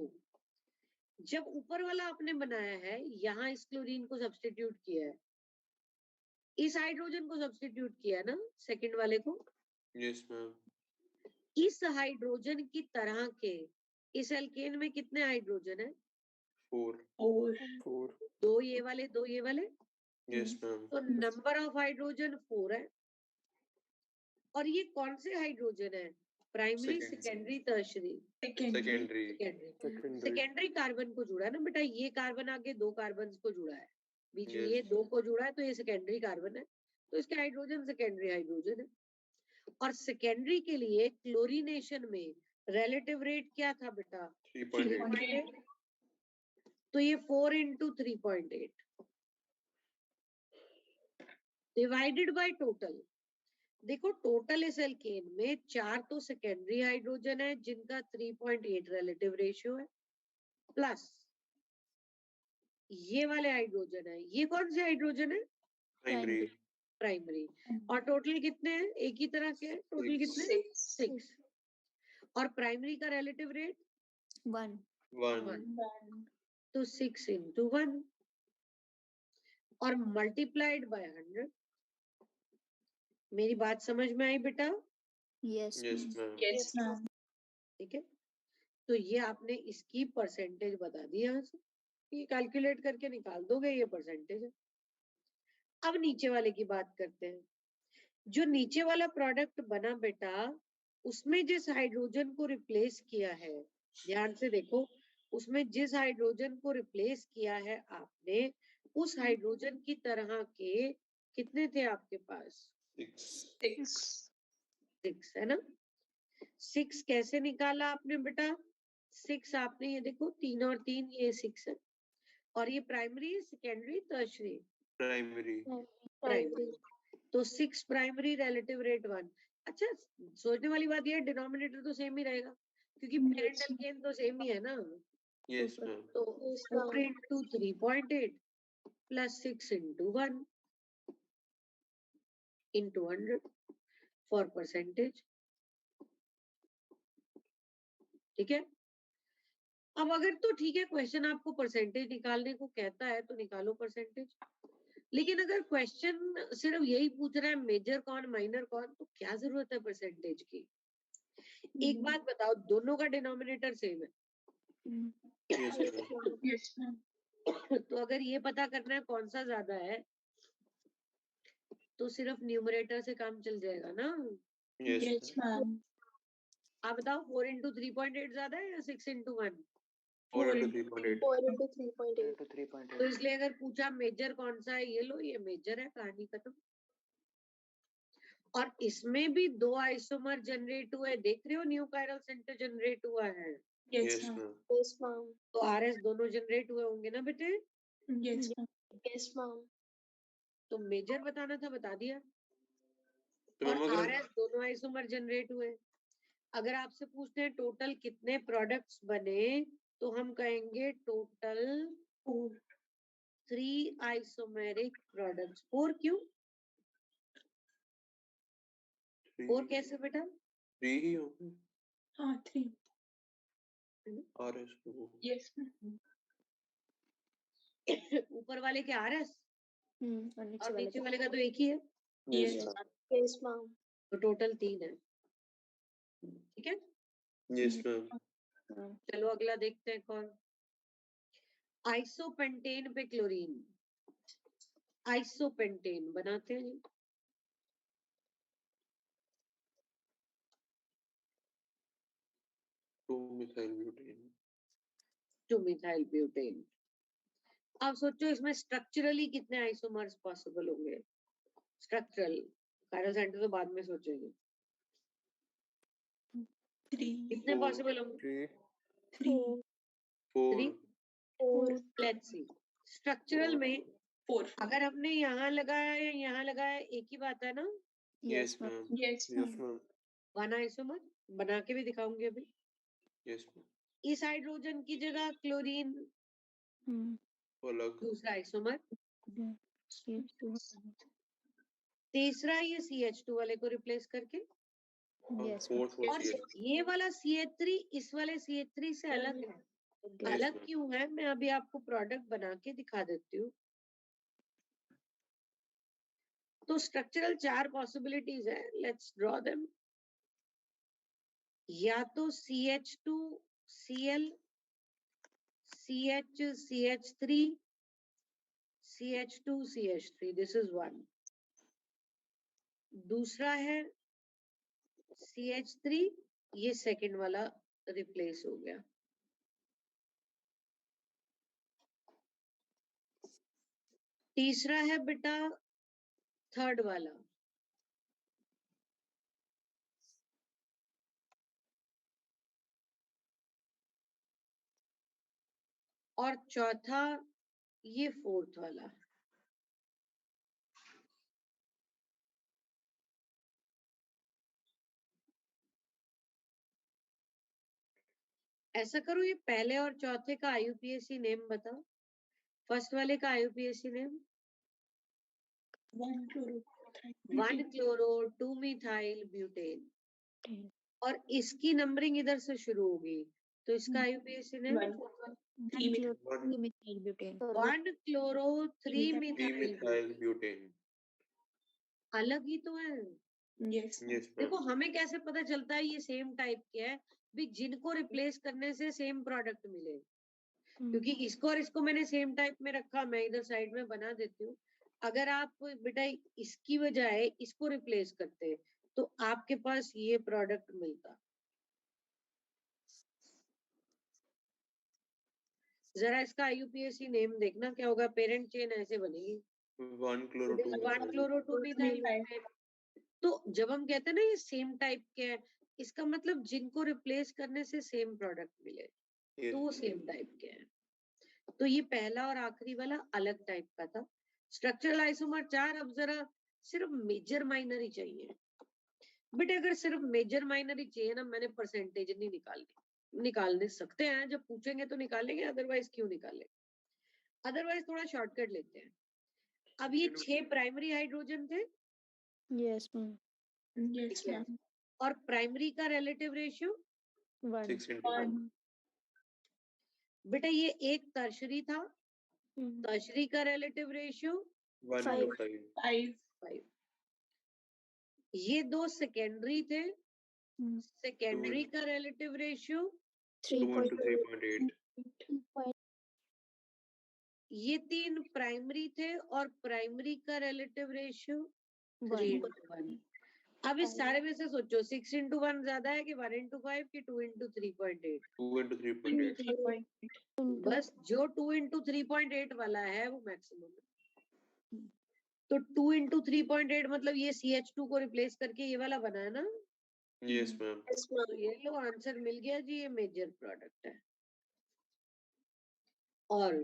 Speaker 1: जब ऊपर वाला आपने बनाया है, यहाँ इस क्लोरीन को सब्स्टिट्यूट किया है, इस हाइड्रोजन को सब्स्टिट्यूट किया है ना, सेकंड वाले को।
Speaker 3: Yes, ma'am.
Speaker 1: इस हाइड्रोजन की तरह के इस एल्केन में कितने हाइड्रोजन है?
Speaker 3: 4.
Speaker 2: और
Speaker 4: 4.
Speaker 1: दो ये वाले, दो ये वाले,
Speaker 3: Yes, ma'am.
Speaker 1: तो नंबर ऑफ हाइड्रोजन 4 है। और ये कौन से हाइड्रोजन है? Primary,
Speaker 3: Second.
Speaker 1: Secondary, tertiary?
Speaker 3: Secondary.
Speaker 1: Secondary.
Speaker 4: Secondary.
Speaker 1: Secondary carbon को जुड़ा है ना बेटा, ये कार्बन आगे दो कार्बन को जुड़ा है, बीच में
Speaker 3: Yes.
Speaker 1: ये दो को जुड़ा है, तो ये सेकेंडरी कार्बन है, तो इसके हाइड्रोजन सेकेंडरी हाइड्रोजन है। और सेकेंडरी के लिए क्लोरीनेशन में रिलेटिव रेट क्या था बेटा?
Speaker 3: 3.8.
Speaker 1: 3.8। तो ये 4 into 3.8 डिवाइडेड बाय टोटल। देखो टोटल इस एल्केन में 4 तो सेकेंडरी हाइड्रोजन है जिनका 3.8 रिलेटिव रेशियो है, प्लस ये वाले हाइड्रोजन है, ये कौन से हाइड्रोजन है?
Speaker 3: Primary.
Speaker 1: प्राइमरी। और टोटल कितने हैं? एक ही तरह के हैं, टोटल कितने? 6। और प्राइमरी का रिलेटिव रेट
Speaker 5: 1
Speaker 3: 1.
Speaker 1: तो 6 into 1 और मल्टीप्लाइड बाय 100। मेरी बात समझ में आई बेटा?
Speaker 5: Yes
Speaker 3: Yes, ma'am.
Speaker 2: Yes ma'am
Speaker 1: ठीक है, तो ये आपने इसकी परसेंटेज बता दी यहाँ से, ये कैलकुलेट करके निकाल दोगे, ये परसेंटेज है। अब नीचे वाले की बात करते हैं। जो नीचे वाला प्रोडक्ट बना बेटा, उसमें जिस हाइड्रोजन को रिप्लेस किया है, ध्यान से देखो, उसमें जिस हाइड्रोजन को रिप्लेस किया है आपने, उस हाइड्रोजन की तरह के कितने थे आपके पास?
Speaker 3: 6.
Speaker 1: 6 है ना। 6 कैसे निकाला आपने बेटा? 6 आपने ये देखो 3 और 3, ये 6 है। और ये primary, secondary, tertiary?
Speaker 3: Primary.
Speaker 1: Primary. तो 6 प्राइमरी, रिलेटिव रेट 1। अच्छा, सोचने वाली बात ये है, डिनोमिनेटर तो सेम ही रहेगा क्योंकि पेरेंट एल्केन तो सेम ही है ना।
Speaker 3: Yes, ma'am.
Speaker 1: तो 4 into 3.8 plus 6 into 1 into 100 for percentage। ठीक है, अब अगर तो ठीक है, क्वेश्चन आपको परसेंटेज निकालने को कहता है तो निकालो परसेंटेज। लेकिन अगर क्वेश्चन सिर्फ यही पूछ रहा है मेजर कौन माइनर कौन, तो क्या जरूरत है परसेंटेज की? एक बात बताओ, दोनों का डिनोमिनेटर सेम है।
Speaker 3: Yes, ma'am.
Speaker 2: यस मैम
Speaker 1: तो अगर ये पता करना है कौन सा ज्यादा है, तो सिर्फ न्यूमरेटर से काम चल जाएगा ना।
Speaker 3: Yes,
Speaker 2: yes
Speaker 3: ma'am.
Speaker 2: मैम
Speaker 1: आप बताओ 4 into 3.8 ज्यादा है या 6 into 1?
Speaker 3: 4 into 3.8.
Speaker 5: 4 into 3.8
Speaker 1: तो इसलिए अगर पूछा मेजर कौन सा है, ये लो ये मेजर है, कहानी खत्म। और इसमें भी दो आइसोमर जनरेट हुए, देख रहे हो, न्यू कायरल सेंटर जनरेट हुआ है,
Speaker 2: yes
Speaker 3: Yes,
Speaker 2: ma'am
Speaker 3: ma'am.
Speaker 5: Yes ma'am
Speaker 1: तो आरएस दोनों जनरेट हुए होंगे ना बेटे।
Speaker 2: यस मैम
Speaker 5: यस मैम
Speaker 1: तो मेजर बताना था, बता दिया।
Speaker 3: तो
Speaker 1: और
Speaker 3: मैम अगर
Speaker 1: आरएस दोनों आइसोमर जनरेट हुए। अगर आपसे पूछते हैं टोटल कितने प्रोडक्ट्स बने, तो हम कहेंगे टोटल 3 आइसोमेरिक प्रोडक्ट्स। 4 क्यों? 4 कैसे बेटा?
Speaker 3: 3 ही होंगे.
Speaker 2: हाँ 3
Speaker 3: RS.
Speaker 2: यस मैम
Speaker 1: ऊपर वाले के आरएस
Speaker 5: और नीचे
Speaker 1: और
Speaker 5: वाले
Speaker 1: नीचे वाले का तो एक ही है,
Speaker 3: Yes,
Speaker 2: Yes.
Speaker 3: ma'am.
Speaker 5: Yes ma'am
Speaker 1: तो टोटल 3 है। ठीक है,
Speaker 3: Yes, ma'am.
Speaker 1: चलो अगला देखते हैं कौन। आइसोपेंटेन पे क्लोरीन। आइसोपेंटेन बनाते हैं जी।
Speaker 3: Two methyl butane.
Speaker 1: 2-मिथाइल ब्यूटेन। अब सोचो इसमें स्ट्रक्चरली कितने आइसोमर्स पॉसिबल होंगे। स्ट्रक्चरल कायरल सेंटर तो बाद में सोचेंगे।
Speaker 2: 3
Speaker 1: कितने पॉसिबल होंगे?
Speaker 4: 3
Speaker 2: 3
Speaker 1: 3
Speaker 3: 4
Speaker 1: लेट्स सी। स्ट्रक्चरल में
Speaker 2: 4
Speaker 1: अगर हमने यहाँ लगाया या यहाँ लगाया एक ही बात है ना।
Speaker 3: Yes ma'am.
Speaker 2: yes
Speaker 4: yes
Speaker 2: ma'am
Speaker 4: ma'am
Speaker 1: one isomer बना के भी दिखाऊंगी अभी।
Speaker 3: Yes ma'am.
Speaker 1: इस हाइड्रोजन की जगह क्लोरीन
Speaker 3: अलग।
Speaker 1: दूसरा आइसोमर। तीसरा ये CH2 वाले को रिप्लेस करके।
Speaker 3: फोर्थ
Speaker 1: और ये वाला CH3 इस वाले CH3 से अलग है। अलग
Speaker 3: ma'am.
Speaker 1: क्यों है मैं अभी आपको प्रोडक्ट बना के दिखा देती हूँ। तो स्ट्रक्चरल 4 पॉसिबिलिटीज है, लेट्स ड्रॉ देम। या तो CH2Cl CH3 CH2CH3, this is one. दूसरा है CH3, ये सेकंड वाला रिप्लेस हो गया। तीसरा है बेटा थर्ड वाला, और चौथा ये फोर्थ वाला। ऐसा करो ये पहले और चौथे का IUPAC नेम बताओ। फर्स्ट वाले का IUPAC नेम 1-chloro 2-मिथाइल ब्यूटेन। और इसकी नंबरिंग इधर से शुरू होगी तो इसका IUPAC name
Speaker 2: 1-chloro-3-methyl
Speaker 5: butane.
Speaker 1: 1-chloro 3-methyl
Speaker 3: methyl butane.
Speaker 1: अलग ही तो है।
Speaker 2: yes
Speaker 3: यस
Speaker 1: देखो
Speaker 3: मैम।
Speaker 1: हमें कैसे पता चलता है ये सेम टाइप के है भी जिनको रिप्लेस करने से सेम प्रोडक्ट मिले। क्योंकि इसको और इसको मैंने सेम टाइप में रखा, मैं इधर साइड में बना देती हूँ। अगर आप बेटा इसकी बजाय इसको रिप्लेस करते तो आपके पास ये प्रोडक्ट मिलता। जरा इसका IUPAC नेम देखना क्या होगा। पेरेंट चेन ऐसे बनेगी
Speaker 3: 1-chloro
Speaker 1: 1-chloro 2-methyl ब्यूटेन। तो जब हम कहते हैं ना ये सेम टाइप के है, इसका मतलब जिनको रिप्लेस करने से सेम प्रोडक्ट मिले तो वो सेम टाइप के हैं। तो ये पहला और आखिरी वाला अलग टाइप का था। Structural isomer 4। अब जरा सिर्फ मेजर माइनर ही चाहिए बेटे। अगर सिर्फ मेजर माइनर ही चाहिए ना, मैंने परसेंटेज नहीं निकालनी। निकालने सकते हैं, जब पूछेंगे तो निकालेंगे, अदरवाइज क्यों निकालें। अदरवाइज थोड़ा शॉर्टकट लेते हैं। अब ये 6 प्राइमरी हाइड्रोजन थे।
Speaker 5: Yes ma'am.
Speaker 2: yes ma'am
Speaker 1: और प्राइमरी का रिलेटिव रेशियो
Speaker 3: 6:1।
Speaker 1: बेटा ये एक टर्शरी था। टर्शरी का रिलेटिव रेशियो
Speaker 3: 1:5।
Speaker 2: 5
Speaker 1: 5। ये 2 सेकेंडरी थे। सेकेंडरी का रिलेटिव रेशियो
Speaker 3: 2:3.8।
Speaker 1: ये 3 प्राइमरी थे और प्राइमरी का रिलेटिव रेशियो 3:1। अब इस सारे में से सोचो 6:1 ज्यादा है कि 1:5 कि 2:3.8।
Speaker 3: 2:3.8।
Speaker 1: बस जो 2:3.8 वाला है वो मैक्सिमम है। तो 2:3.8 मतलब ये CH2 को रिप्लेस करके ये वाला बना है ना।
Speaker 3: Yes ma'am.
Speaker 1: तो ये लो आंसर मिल गया जी, ये मेजर प्रोडक्ट है। और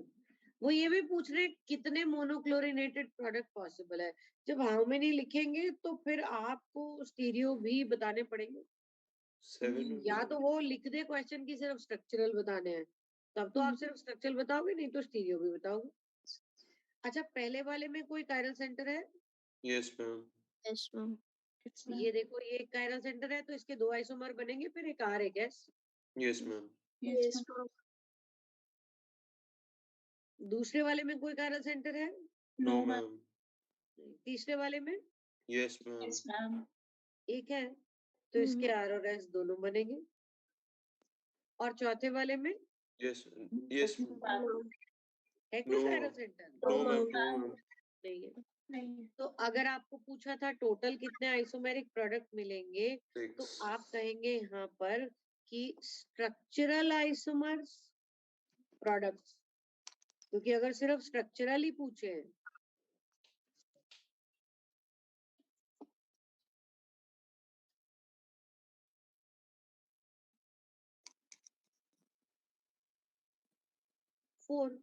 Speaker 1: वो ये भी पूछ रहे कितने मोनोक्लोरिनेटेड प्रोडक्ट पॉसिबल है। जब हाउ मेनी लिखेंगे तो फिर आपको स्टीरियो भी बताने पड़ेंगे।
Speaker 3: 7।
Speaker 1: या तो वो लिख दे क्वेश्चन की सिर्फ स्ट्रक्चरल बताने हैं, तब तो आप सिर्फ स्ट्रक्चरल बताओगे, नहीं तो स्टीरियो भी बताओगे। अच्छा पहले वाले में कोई कायरल सेंटर है?
Speaker 3: Yes ma'am.
Speaker 5: Yes ma'am.
Speaker 1: ये देखो ये एक कायरल सेंटर है तो इसके 2 आइसोमर बनेंगे, फिर एक R एक S।
Speaker 3: Yes ma'am.
Speaker 2: yes ma'am
Speaker 1: दूसरे वाले में कोई कायरल सेंटर है?
Speaker 3: No
Speaker 2: no ma'am
Speaker 3: ma'am.
Speaker 1: तीसरे वाले में
Speaker 3: यस मैम।
Speaker 2: yes ma'am
Speaker 1: एक है तो इसके R और S दोनों बनेंगे। और चौथे वाले में
Speaker 3: यस यस
Speaker 2: ma'am
Speaker 1: है कोई
Speaker 3: No.
Speaker 1: Chiral center?
Speaker 3: No ma'am.
Speaker 1: नहीं है।
Speaker 2: नहीं है।
Speaker 1: तो अगर आपको पूछा था टोटल कितने आइसोमेरिक प्रोडक्ट मिलेंगे, तो
Speaker 3: 6
Speaker 1: आप कहेंगे यहाँ पर कि स्ट्रक्चरल आइसोमर्स प्रोडक्ट्स, क्योंकि अगर सिर्फ स्ट्रक्चरल ही पूछे हैं फोर,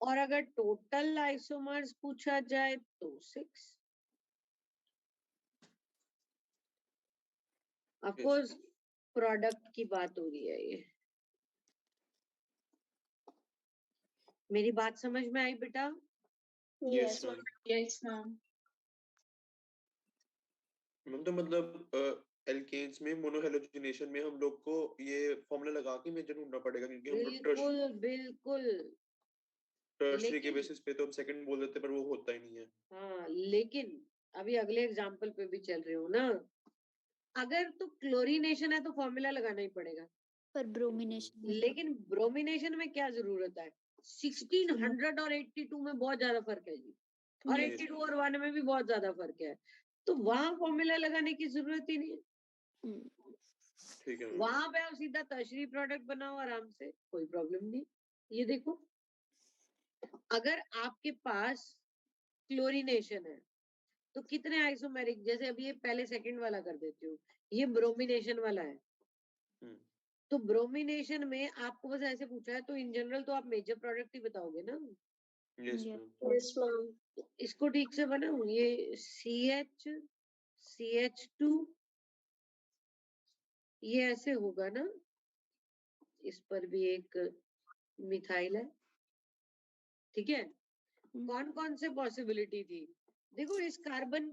Speaker 1: और अगर टोटल आइसोमर्स पूछा जाए तो 6। ऑफ कोर्स प्रोडक्ट की बात हो रही है ये। मेरी बात समझ में आई बेटा?
Speaker 3: Yes, ma'am.
Speaker 2: Yes, ma'am.
Speaker 3: Ma'am तो मतलब एल्केन्स में मोनोहेलोजिनेशन में हम लोग को ये फॉर्मूला लगा के मेजर ढूंढना पड़ेगा, क्योंकि हम लोग
Speaker 1: बिल्कुल बिल्कुल।
Speaker 3: टर्शरी के
Speaker 1: लेकिन
Speaker 3: बेसिस पे तो हम सेकंड बोल देते, पर वो होता ही नहीं है।
Speaker 1: हाँ, लेकिन अभी अगले एग्जाम्पल पे भी चल रही हूँ ना। अगर तो क्लोरीनेशन है तो फॉर्मूला लगाना ही पड़ेगा,
Speaker 5: पर ब्रोमिनेशन
Speaker 1: लेकिन ब्रोमिनेशन में क्या जरूरत है? 1600 और 82 में बहुत ज्यादा फर्क है जी, और
Speaker 3: Yes.
Speaker 1: 82 और 1 में भी बहुत ज्यादा फर्क है, तो वहां फॉर्मूला लगाने की जरूरत ही नहीं है।
Speaker 3: ठीक है मैम।
Speaker 1: वहां पे आप सीधा टर्शरी प्रोडक्ट बनाओ आराम से, कोई प्रॉब्लम नहीं। ये देखो, अगर आपके पास क्लोरीनेशन है तो कितने आइसोमेरिक, जैसे अभी ये पहले सेकंड वाला कर देती हूँ, ये ब्रोमिनेशन वाला है।
Speaker 3: हम्म,
Speaker 1: तो ब्रोमिनेशन में आपको बस ऐसे पूछा है, तो इन जनरल तो आप मेजर प्रोडक्ट ही बताओगे ना।
Speaker 3: yes
Speaker 5: Yeah.
Speaker 3: Ma'am.
Speaker 2: Yes, ma'am.
Speaker 1: तो इसको ठीक से बनाओ, ये CH2, ये ऐसे होगा ना, इस पर भी एक मिथाइल है, ठीक है। कौन कौन से पॉसिबिलिटी थी? देखो, इस कार्बन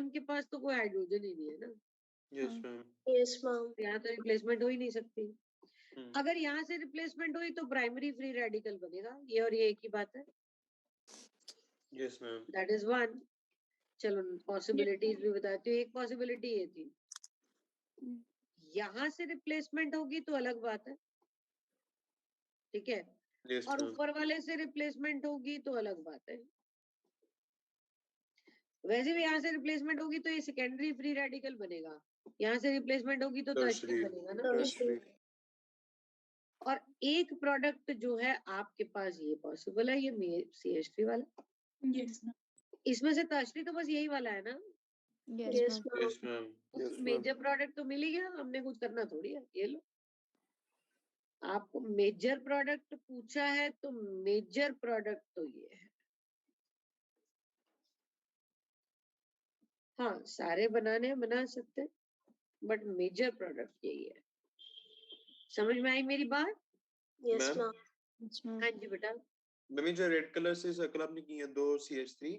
Speaker 1: के पास तो कोई हाइड्रोजन ही नहीं है ना,
Speaker 3: yes मैम।
Speaker 2: Yes, ma'am.
Speaker 1: तो यहाँ तो रिप्लेसमेंट हो ही नहीं सकती।
Speaker 3: हम्म,
Speaker 1: अगर यहाँ से रिप्लेसमेंट हुई तो प्राइमरी फ्री रेडिकल बनेगा, ये और ये एक ही बात है।
Speaker 3: yes ma'am.
Speaker 1: That is one. चलो पॉसिबिलिटीज भी बताती हूँ। एक पॉसिबिलिटी ये थी, यहाँ से रिप्लेसमेंट होगी तो अलग बात है, ठीक है,
Speaker 3: yes
Speaker 1: और
Speaker 3: मैम।
Speaker 1: ऊपर वाले से रिप्लेसमेंट होगी तो अलग बात है। वैसे भी यहाँ से रिप्लेसमेंट होगी तो ये सेकेंडरी फ्री रेडिकल बनेगा, यहाँ से रिप्लेसमेंट होगी तो टर्शरी
Speaker 3: टर्शरी
Speaker 1: बनेगा ना।
Speaker 3: टर्शरी
Speaker 1: और एक प्रोडक्ट जो है आपके पास ये पॉसिबल है, ये CH3 वाला।
Speaker 2: Yes, ma'am.
Speaker 1: इसमें से टर्शरी तो बस यही वाला है ना,
Speaker 5: Yes,
Speaker 2: Yes,
Speaker 5: ma'am.
Speaker 2: ma'am.
Speaker 3: yes ma'am.
Speaker 4: Yes, ma'am.
Speaker 1: Major product तो मिल ही गया, हमने कुछ करना थोड़ी है। ये लो, आपको मेजर प्रोडक्ट पूछा है तो मेजर प्रोडक्ट तो ये है। हाँ, सारे बनाने बना सकते, बट मेजर प्रोडक्ट यही है। समझ में आई मेरी बात?
Speaker 2: Yes,
Speaker 3: ma'am
Speaker 2: ma'am.
Speaker 5: Yes, ma'am.
Speaker 1: हाँ जी बेटा।
Speaker 3: मैम ये जो रेड कलर से सर्कल आपने की है 2 CH3,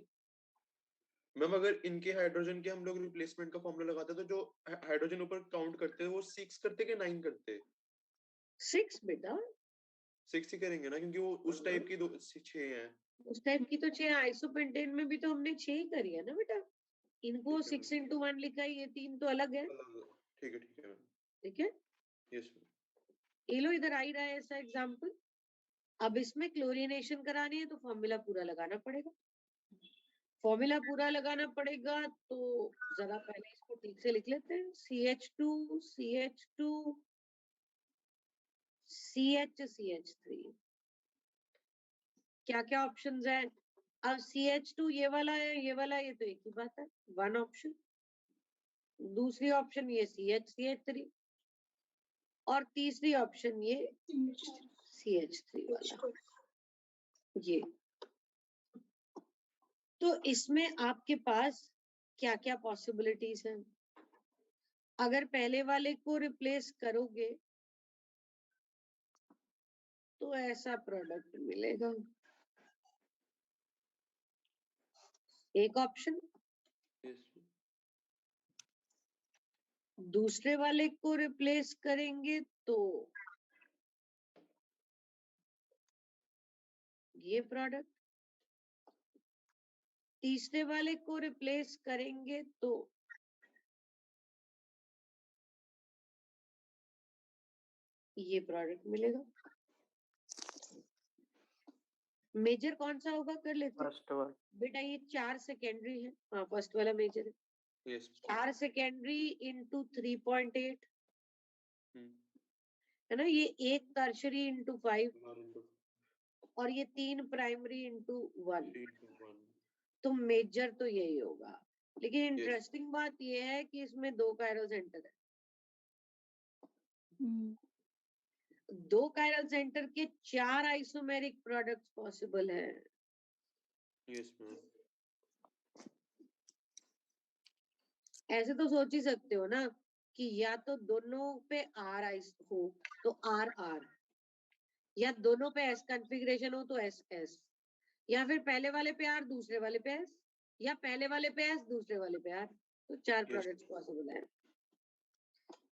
Speaker 3: मैम अगर इनके हाइड्रोजन के हम लोग रिप्लेसमेंट का फॉर्मूला लगाते तो जो हाइड्रोजन ऊपर काउंट करते हैं वो 6 करते कि 9 करते?
Speaker 1: 6 बेटा,
Speaker 3: 6 ही करेंगे ना, क्योंकि वो उस टाइप की 6 हैं।
Speaker 1: उस टाइप की तो 6, आइसोपेंटेन में भी तो हमने 6 ही करी है ना बेटा। इनको
Speaker 3: ठीक है
Speaker 1: 6 into 1 लिखा है, ये 3 तो अलग है,
Speaker 3: अलग, ठीक है मैम।
Speaker 1: ठीक है।
Speaker 3: Yes ma'am.
Speaker 1: ये लो, इधर आ ही रहा है ऐसा एग्जाम्पल। अब इसमें क्लोरीनेशन करानी है तो फॉर्मूला पूरा लगाना पड़ेगा। फॉर्मूला पूरा लगाना पड़ेगा तो जरा पहले इसको ठीक से लिख लेते हैं। CH2 CH3, क्या क्या ऑप्शंस है? अब CH2 ये वाला है, ये वाला, ये तो एक ही बात है, वन ऑप्शन। दूसरी ऑप्शन ये CH3, और तीसरी ऑप्शन ये CH3 वाला, ये। तो इसमें आपके पास क्या क्या पॉसिबिलिटीज हैं? अगर पहले वाले को रिप्लेस करोगे तो ऐसा प्रोडक्ट मिलेगा, एक ऑप्शन।
Speaker 3: यस
Speaker 1: दूसरे वाले को रिप्लेस करेंगे तो ये प्रोडक्ट। तीसरे वाले को रिप्लेस करेंगे तो ये प्रोडक्ट मिलेगा। मेजर कौन सा होगा कर लेते हैं
Speaker 4: फर्स्ट वन
Speaker 1: बेटा, ये 4 सेकेंडरी है, हाँ फर्स्ट वाला मेजर है,
Speaker 3: यस
Speaker 1: 4 सेकेंडरी इंटू 3.8
Speaker 3: हम्म
Speaker 1: है ना, ये 1 टर्शरी इंटू 5
Speaker 3: 1
Speaker 1: और ये 3 प्राइमरी इंटू 1,
Speaker 3: 3 to 1
Speaker 1: तो मेजर तो यही होगा। लेकिन
Speaker 3: yes
Speaker 1: इंटरेस्टिंग बात ये है कि इसमें 2 कायरल सेंटर है, 2 कायरल सेंटर के 4 आइसोमेरिक प्रोडक्ट्स पॉसिबल है।
Speaker 3: yes मैम
Speaker 1: ऐसे तो सोच ही सकते हो ना कि या तो दोनों पे आर आइस हो तो आर आर, या दोनों पे एस कॉन्फ़िगरेशन हो तो एस एस, या फिर पहले वाले पे आर दूसरे वाले पे एस, या पहले वाले पे एस दूसरे वाले पे आर, तो 4
Speaker 3: yes
Speaker 1: प्रोडक्ट्स पॉसिबल है।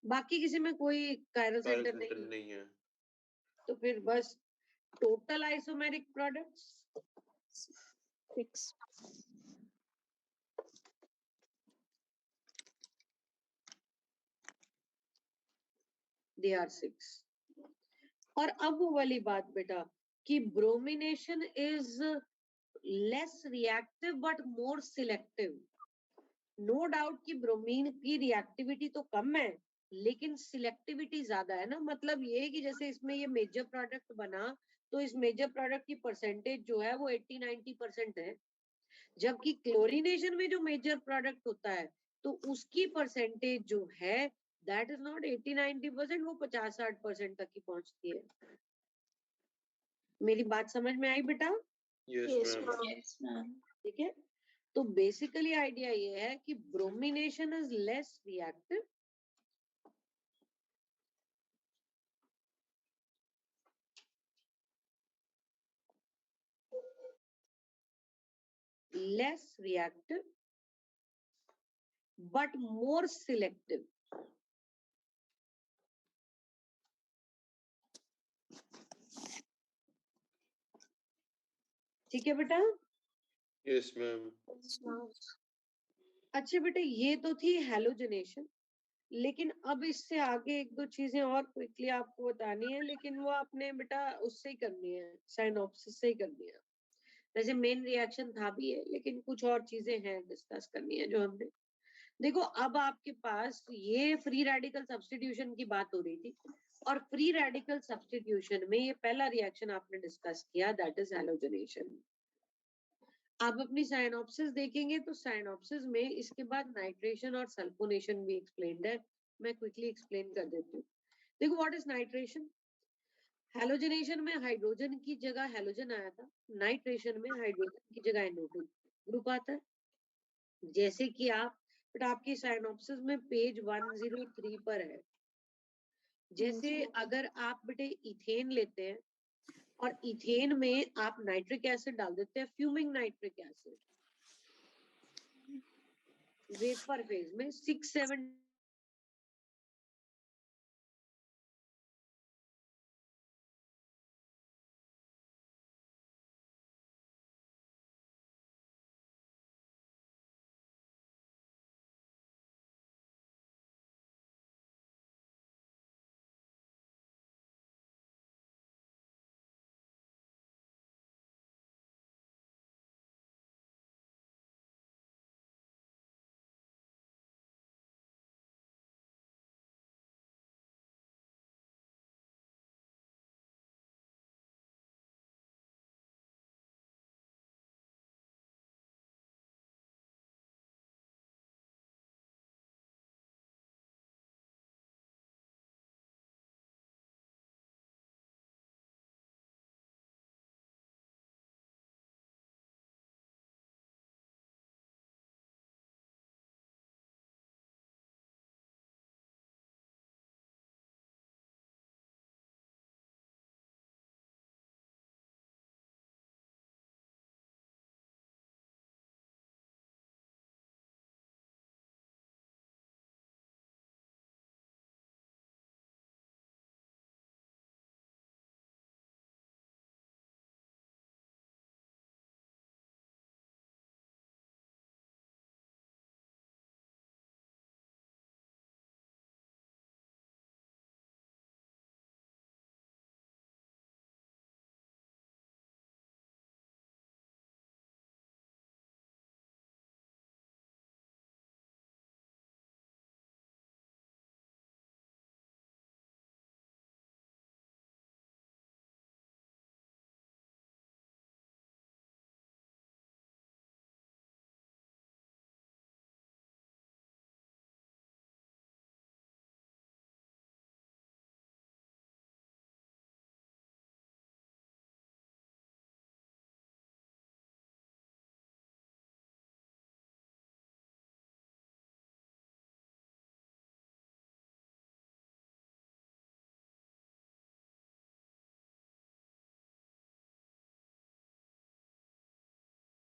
Speaker 1: बाकी किसी में कोई कायरल
Speaker 3: कायरल
Speaker 1: सेंटर
Speaker 3: सेंटर
Speaker 1: नहीं है,
Speaker 3: नहीं है
Speaker 1: तो फिर बस total isomeric products
Speaker 2: 6.
Speaker 1: They are 6। और अब वो वाली बात बेटा कि bromination is less reactive but more selective. No doubt कि ब्रोमीन की रिएक्टिविटी तो कम है लेकिन सिलेक्टिविटी ज्यादा है ना, मतलब ये है कि जैसे इसमें ये मेजर प्रोडक्ट बना तो इस मेजर प्रोडक्ट की परसेंटेज जो है वो 80-90% है, जबकि क्लोरीनेशन में जो मेजर प्रोडक्ट होता है तो उसकी परसेंटेज जो है दैट इज नॉट 80-90%, वो 50-60% तक ही पहुंचती है। मेरी बात समझ में आई बेटा?
Speaker 3: yes
Speaker 2: Yes,
Speaker 3: ma'am
Speaker 2: ma'am.
Speaker 5: Yes, ma'am.
Speaker 1: ठीक है, तो बेसिकली आइडिया ये है कि bromination is less reactive but more selective। ठीक है बेटा?
Speaker 3: yes ma'am
Speaker 2: Yes, ma'am.
Speaker 1: अच्छा बेटा, ये तो थी हैलोजनेशन, लेकिन अब इससे आगे एक दो चीजें और क्विकली आपको बतानी है, लेकिन वो आपने बेटा उससे ही करनी है, साइनॉप्सिस से ही करनी है। वैसे मेन रिएक्शन था भी है लेकिन कुछ और चीजें हैं डिस्कस करनी है जो हमने। देखो अब आपके पास ये फ्री रेडिकल सब्स्टिट्यूशन की बात हो रही थी, और फ्री रेडिकल सब्स्टिट्यूशन में ये पहला रिएक्शन आपने डिस्कस किया दैट इज हैलोजनेशन। आप अपनी साइनॉप्सिस देखेंगे तो साइनॉप्सिस में इसके बाद नाइट्रेशन और सल्फोनेशन भी एक्सप्लेन्ड है, मैं क्विकली एक्सप्लेन कर देती हूँ। देखो व्हाट इज नाइट्रेशन? हैलोजनेशन में हाइड्रोजन की जगह हैलोजन आया था, नाइट्रेशन में हाइड्रोजन की जगह NO2 ग्रुप आता है। जैसे कि आप बट आपकी साइनॉप्सिस में पेज 103 पर है, जैसे अगर आप बेटे इथेन लेते हैं और इथेन में आप नाइट्रिक एसिड डाल देते हैं, fuming nitric acid, vapour phase में 6-7